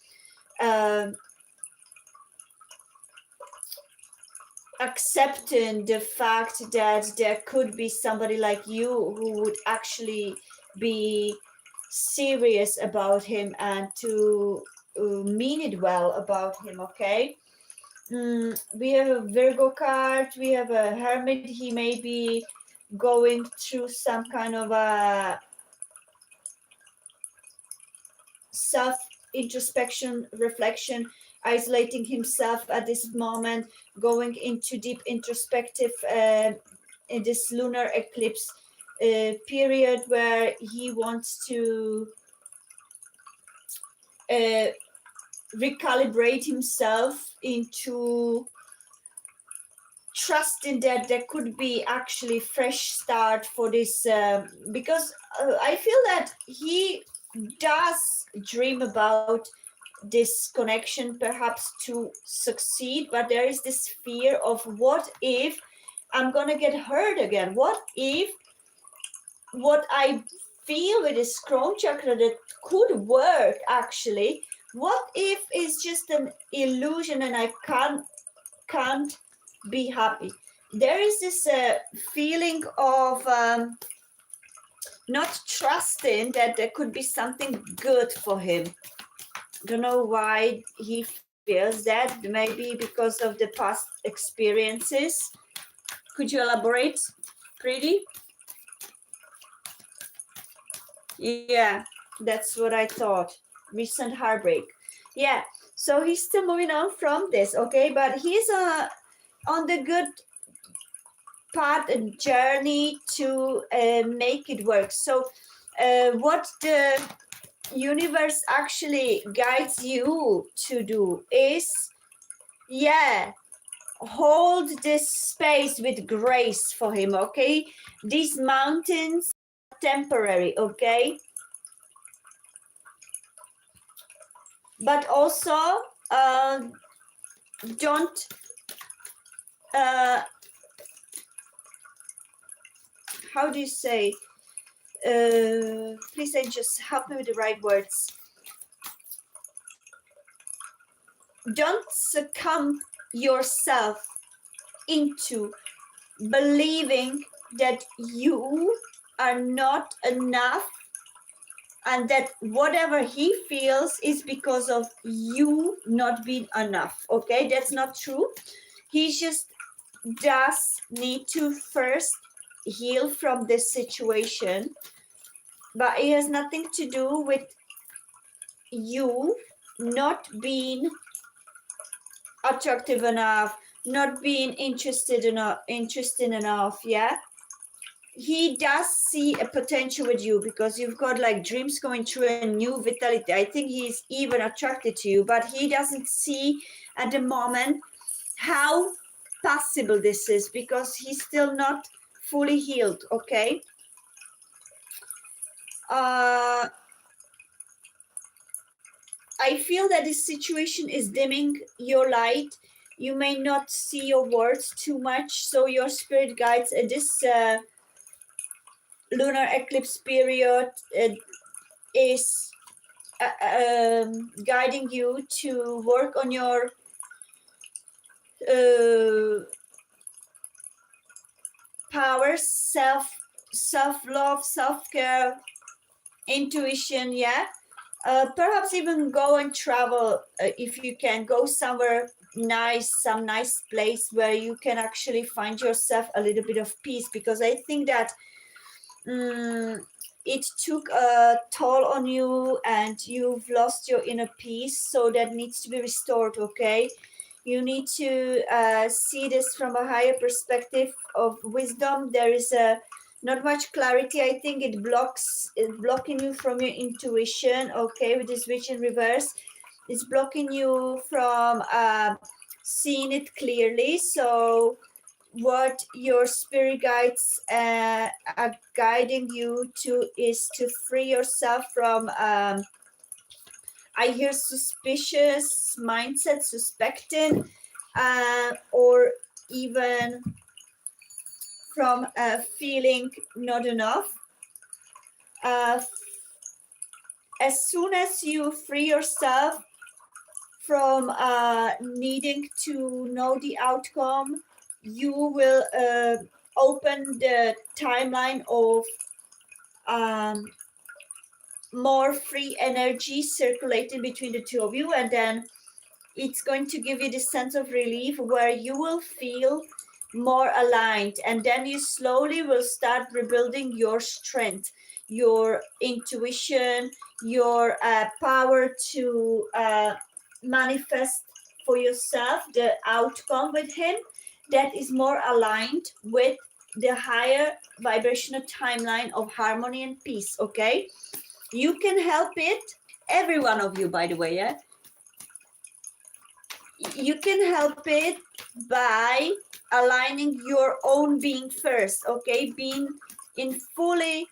accepting the fact that there could be somebody like you who would actually be serious about him and to mean it well about him. Okay, we have a Virgo card, we have a Hermit. He may be going through some kind of a self introspection, reflection, isolating himself at this moment, going into deep introspective in this lunar eclipse period where he wants to recalibrate himself into trusting that there could be actually fresh start for this, because I feel that he does dream about this connection perhaps to succeed, but there is this fear of what if I'm gonna get hurt again, what if what I feel with this crown chakra that could work actually, what if it's just an illusion and I can't be happy. There is this feeling of not trusting that there could be something good for him. Don't know why he feels that, maybe because of the past experiences. Could you elaborate, Pretty? Yeah, that's what I thought. Recent heartbreak. Yeah, so he's still moving on from this, okay, but he's on the good path and journey to make it work. So what the universe actually guides you to do is, yeah, hold this space with grace for him, okay? These mountains are temporary, okay? But also don't how do you say, please just help me with the right words. Don't succumb yourself into believing that you are not enough and that whatever he feels is because of you not being enough. Okay, that's not true. He just does need to first heal from this situation, but it has nothing to do with you not being attractive enough, not being interested enough. Yeah, he does see a potential with you because you've got like dreams going through and new vitality. I think he's even attracted to you, but he doesn't see at the moment how possible this is because he's still not fully healed. Okay, I feel that this situation is dimming your light. You may not see your words too much, so your spirit guides at this lunar eclipse period is guiding you to work on your powers, self-love, self-care, intuition. Yeah, perhaps even go and travel if you can. Go somewhere nice, some nice place where you can actually find yourself a little bit of peace, because I think that it took a toll on you and you've lost your inner peace, so that needs to be restored. Okay, you need to see this from a higher perspective of wisdom. There is not much clarity. I think it's blocking you from your intuition. Okay, with this witch in reverse, it's blocking you from seeing it clearly. So what your spirit guides are guiding you to is to free yourself from I hear suspicious mindset, suspecting, or even from feeling not enough. Uh, as soon as you free yourself from needing to know the outcome, you will open the timeline of more free energy circulating between the two of you, and then it's going to give you this sense of relief where you will feel more aligned, and then you slowly will start rebuilding your strength, your intuition, your power to manifest for yourself the outcome with him that is more aligned with the higher vibrational timeline of harmony and peace. Okay, you can help it, every one of you, by the way. Yeah, you can help it by aligning your own being first. Okay, being in fully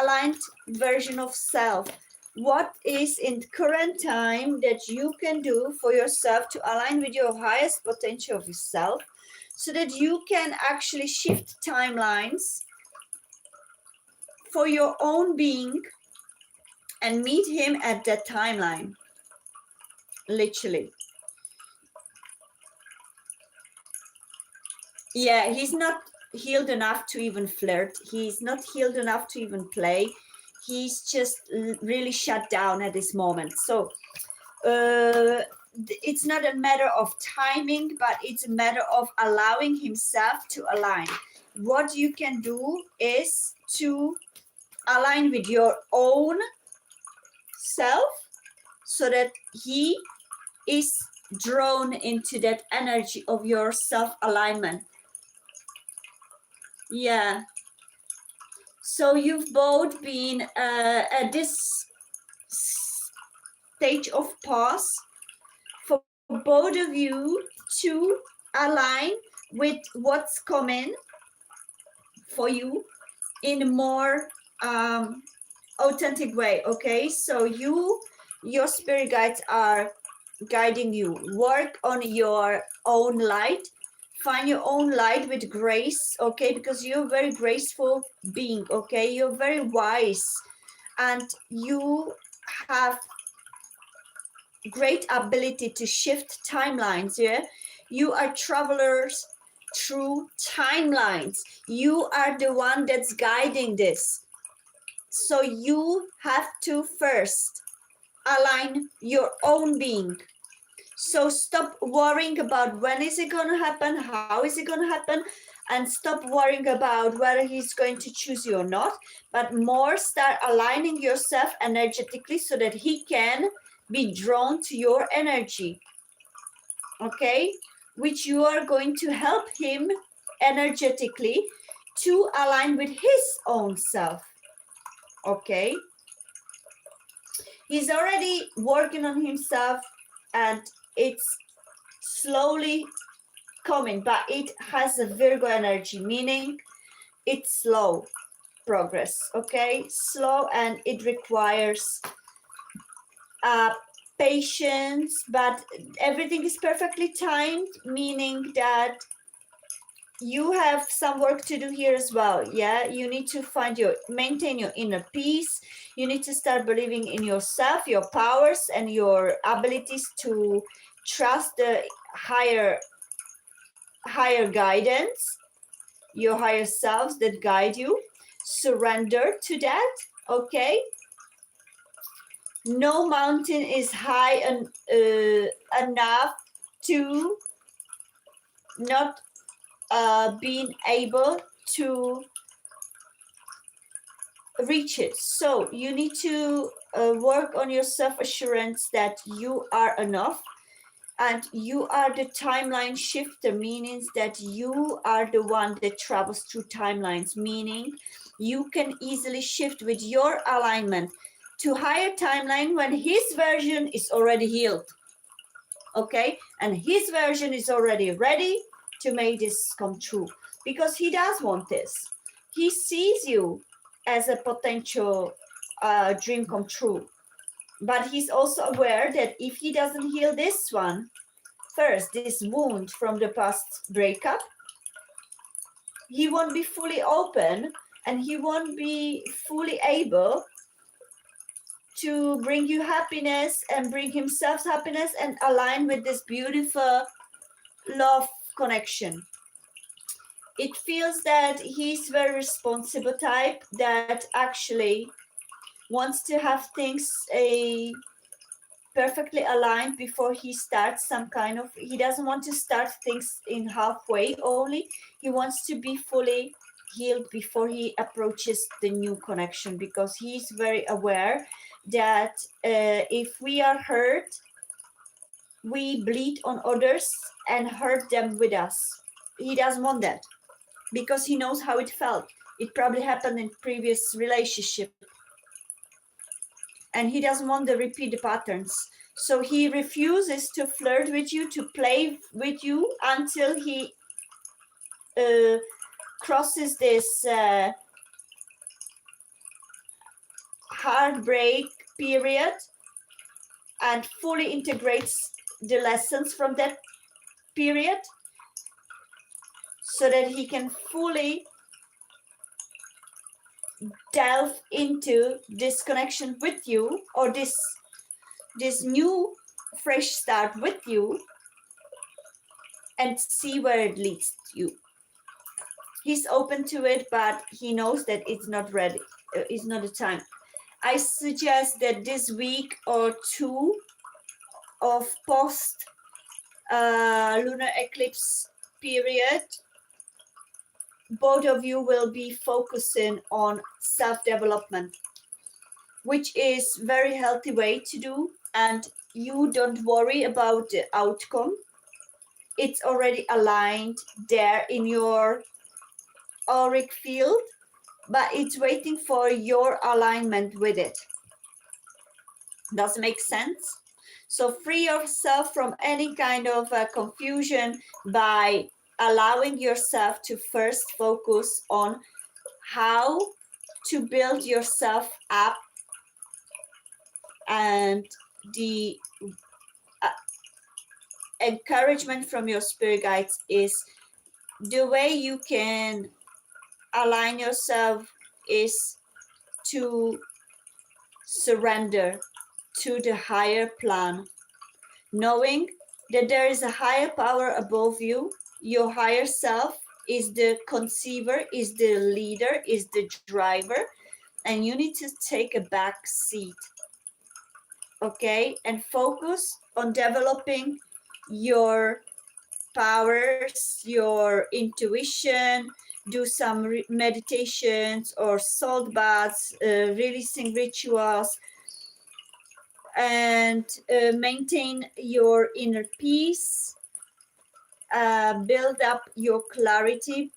aligned version of self. What is in current time that you can do for yourself to align with your highest potential of yourself, so that you can actually shift timelines for your own being and meet him at that timeline, literally. Yeah, he's not healed enough to even flirt. He's not healed enough to even play. He's just really shut down at this moment. So it's not a matter of timing, but it's a matter of allowing himself to align. What you can do is to align with your own self, so that he is drawn into that energy of your self-alignment. Yeah. So you've both been at this stage of pause for both of you to align with what's coming for you in a more authentic way. Okay, so your spirit guides are guiding you. Work on your own light. Find your own light with grace, okay? Because you're a very graceful being, okay? You're very wise, and you have great ability to shift timelines. Yeah, you are travelers through timelines. You are the one that's guiding this. So you have to first align your own being. So stop worrying about when is it going to happen, how is it going to happen, and stop worrying about whether he's going to choose you or not, but more start aligning yourself energetically so that he can be drawn to your energy. Okay, which you are going to help him energetically to align with his own self. Okay, he's already working on himself, and it's slowly coming, but it has a Virgo energy, meaning it's slow progress. Okay, slow, and it requires patience, but everything is perfectly timed, meaning that you have some work to do here as well. Yeah, you need to maintain your inner peace. You need to start believing in yourself, your powers, and your abilities to trust the higher guidance, your higher selves that guide you. Surrender to that. Okay, no mountain is high enough to not being able to reach it. So you need to work on your self-assurance that you are enough, and you are the timeline shifter, meaning that you are the one that travels through timelines, meaning you can easily shift with your alignment to higher timeline when his version is already healed. Okay, and his version is already ready to make this come true, because he does want this. He sees you as a potential dream come true, but he's also aware that if he doesn't heal this one first, this wound from the past breakup, he won't be fully open, and he won't be fully able to bring you happiness and bring himself happiness and align with this beautiful love connection. It feels that he's very responsible type that actually wants to have things perfectly aligned before he starts some kind of, he doesn't want to start things in halfway only. He wants to be fully healed before he approaches the new connection, because he's very aware that if we are hurt, we bleed on others and hurt them with us. He doesn't want that. because he knows how it felt. It probably happened in previous relationship, and he doesn't want to repeat the patterns. So he refuses to flirt with you, to play with you, until he crosses this heartbreak period and fully integrates the lessons from that period, so that he can fully delve into this connection with you, or this new fresh start with you, and see where it leads you. He's open to it, but he knows that it's not ready. It's not the time. I suggest that this week or two of post lunar eclipse period, both of you will be focusing on self-development, which is very healthy way to do. And you don't worry about the outcome. It's already aligned there in your auric field, but it's waiting for your alignment with it. Does it make sense? So free yourself from any kind of confusion by allowing yourself to first focus on how to build yourself up, and the encouragement from your spirit guides is the way you can align yourself is to surrender to the higher plan, knowing that there is a higher power above you. Your higher self is the conceiver, is the leader, is the driver, and you need to take a back seat, okay, and focus on developing your powers, your intuition, do some meditations or salt baths, releasing rituals, and maintain your inner peace, build up your clarity,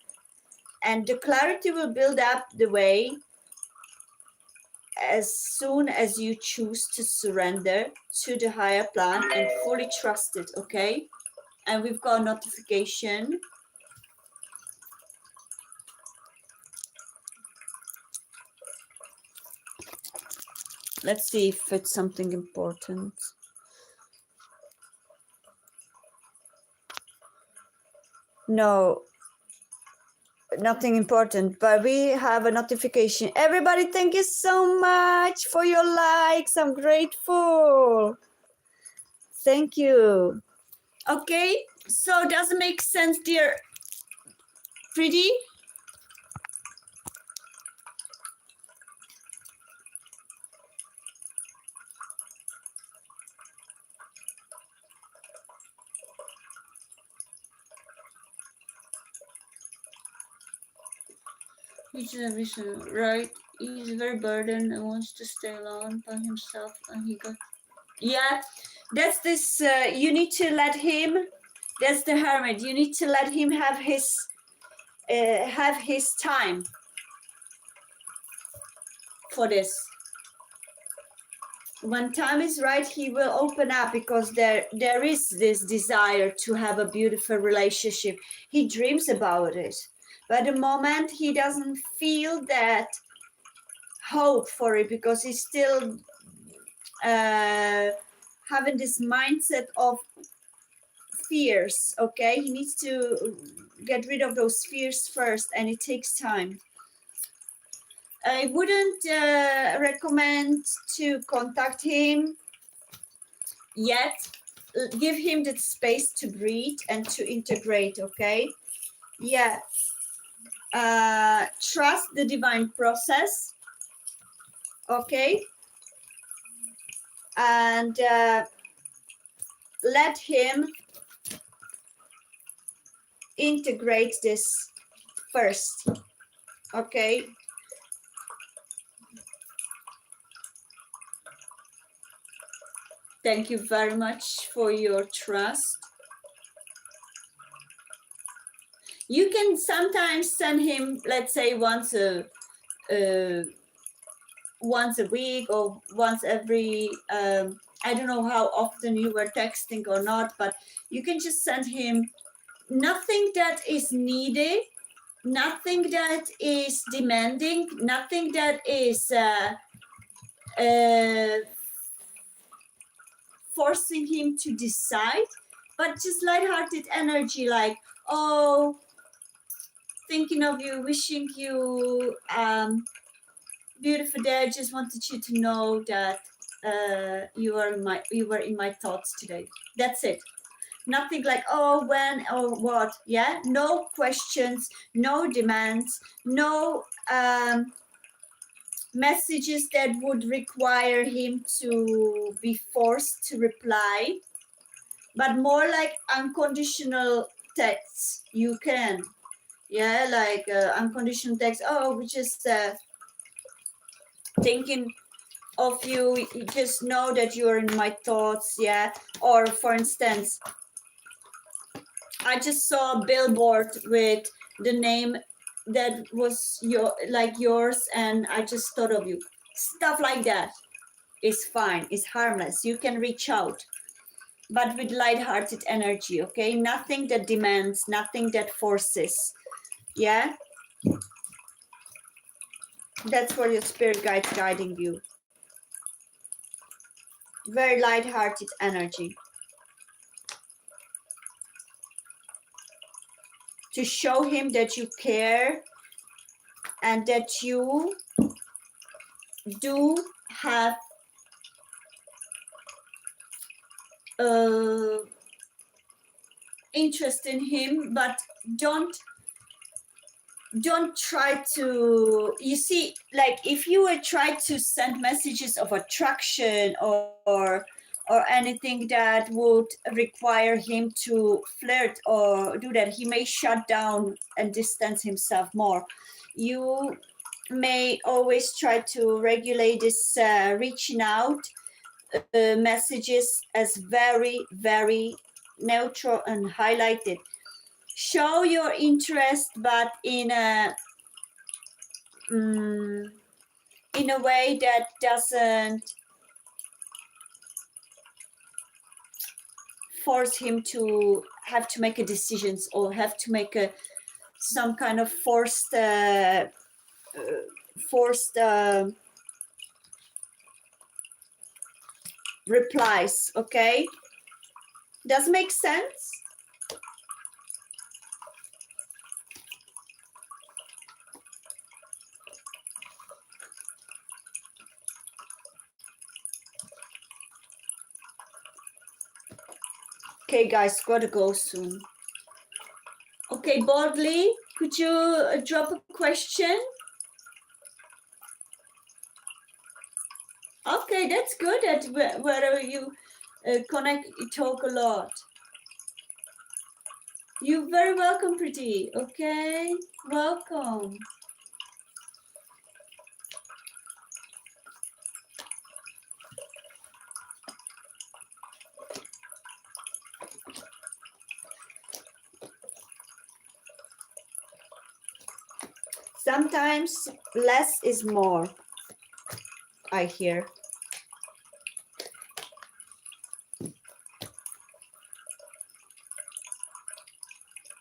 and the clarity will build up the way as soon as you choose to surrender to the higher plan and fully trust it, okay? And we've got a notification. Let's see if it's something important. No, nothing important, but we have a notification. Everybody, thank you so much for your likes. I'm grateful. Thank you. Okay, so does it make sense, dear Pretty? He's a vision, right? He's very burdened and wants to stay alone by himself, and he got. Yeah, that's this. You need to let him. That's the hermit. You need to let him have his time for this. When time is right, he will open up, because there is this desire to have a beautiful relationship. He dreams about it, but the moment he doesn't feel that hope for it, because he's still having this mindset of fears, okay? He needs to get rid of those fears first, and it takes time. I wouldn't recommend to contact him yet. Give him the space to breathe and to integrate, okay? Yeah. Trust the divine process, okay? And let him integrate this first, okay? Thank you very much for your trust. You can sometimes send him, let's say, once a week or once every I don't know how often you were texting or not, but you can just send him nothing that is needed, nothing that is demanding, nothing that is forcing him to decide, but just lighthearted energy, like, oh, thinking of you, wishing you beautiful day. I just wanted you to know that you were in my thoughts today. That's it. Nothing like, oh, when or what. Yeah, no questions, no demands, no messages that would require him to be forced to reply, but more like unconditional texts. You can, yeah, like unconditional text. Oh, we just thinking of you, just know that you're in my thoughts. Yeah. Or for instance, I just saw a billboard with the name that was yours, and I just thought of you. Stuff like that is fine, it's harmless. You can reach out, but with light-hearted energy, okay? Nothing that demands, nothing that forces. Yeah? That's where your spirit guides guiding you. Very light-hearted energy. To show him that you care and that you do have interest in him, but don't try to, you see, like if you would try to send messages of attraction or anything that would require him to flirt or do that, he may shut down and distance himself more. You may always try to regulate this reaching out messages as very, very neutral and highlighted. Show your interest, but in a way that doesn't force him to have to make a decisions or have to make some kind of forced replies. Okay, does make sense? Okay, guys, gotta go soon. Okay, boldly, could you drop a question? Okay, that's good. That wherever you connect, you talk a lot. You're very welcome, pretty. Okay, welcome. Sometimes less is more, I hear.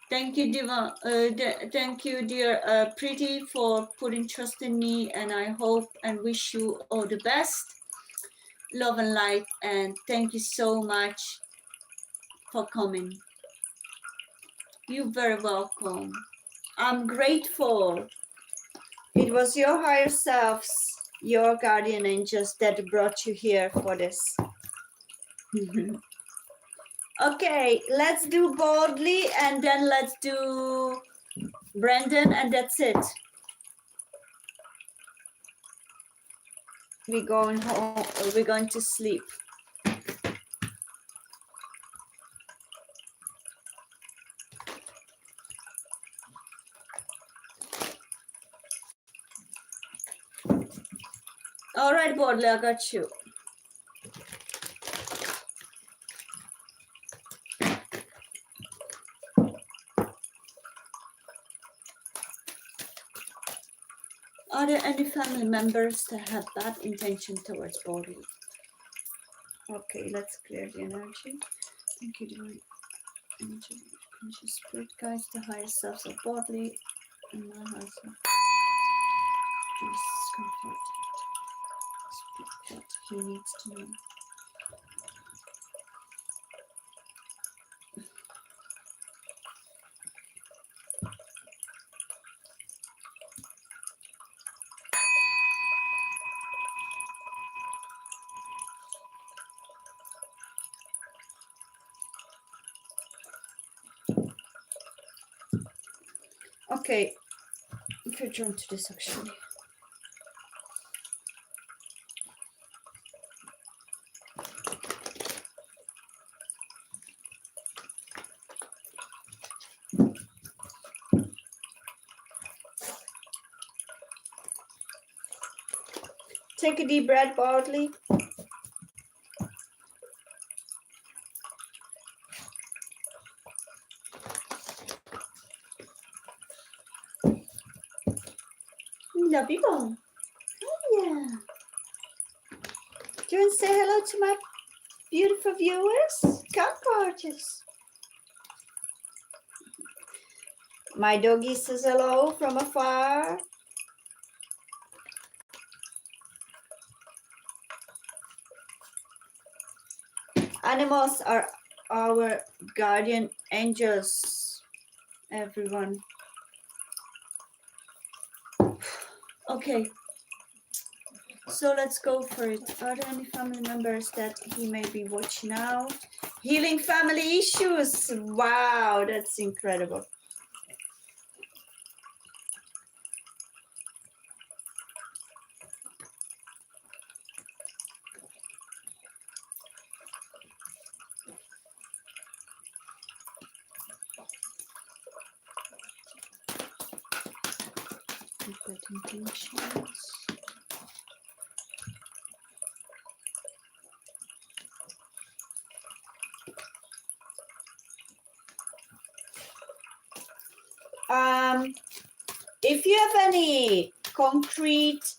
Thank you, Diva. Thank you, dear Pretty, for putting trust in me, and I hope and wish you all the best. Love and light, and thank you so much for coming. You're very welcome. I'm grateful. It was your higher selves, your guardian angels that brought you here for this. Okay, let's do boldly and then let's do Brandon, and that's it. We're going home, we're going to sleep. All right, boldly, I got you. Are there any family members that have bad intention towards body? Okay, let's clear the energy. Thank you, divine energy, conscious spirit guides the higher selves of bodily and my higher self. Please comfort. Speak what he needs to know. Okay, if you're drawn to this actually. Take a deep breath, Bartley. Love you all. Oh, yeah. Do you want to say hello to my beautiful viewers? Come, gorgeous. My doggy says hello from afar. Animals are our guardian angels, everyone. Okay, so let's go for it. Are there any family members that he may be watching out? Healing family issues. Wow, that's incredible. Good intentions. If you have any concrete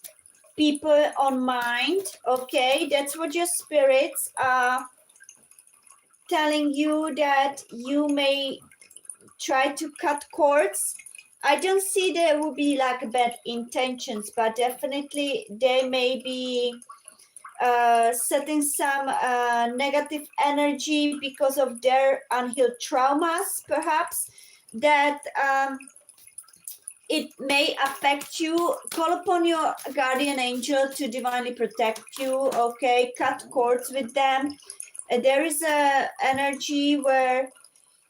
people on mind, okay, that's what your spirits are telling you, that you may try to cut cords. I don't see there will be like bad intentions, but definitely they may be setting some negative energy because of their unhealed traumas, perhaps, that it may affect you. Call upon your guardian angel to divinely protect you, okay? Cut cords with them. There is a energy where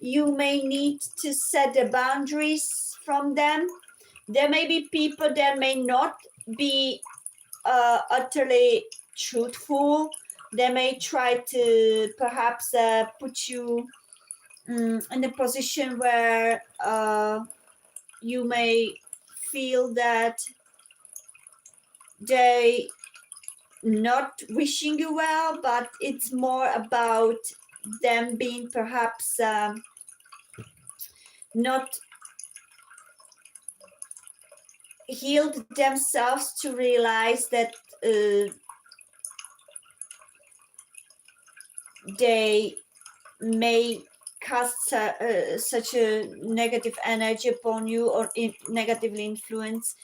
you may need to set the boundaries from them. There may be people that may not be utterly truthful. They may try to perhaps put you in a position where you may feel that they not wishing you well, but it's more about them being perhaps not healed themselves to realize that they may cast such a negative energy upon you or negatively influence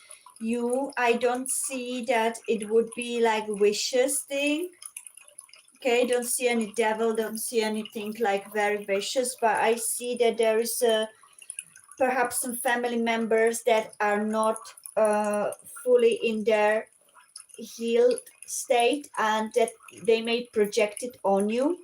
you. I don't see that it would be like vicious thing. Okay, don't see any devil, don't see anything like very vicious, but I see that there is perhaps some family members that are not fully in their healed state, and that they may project it on you.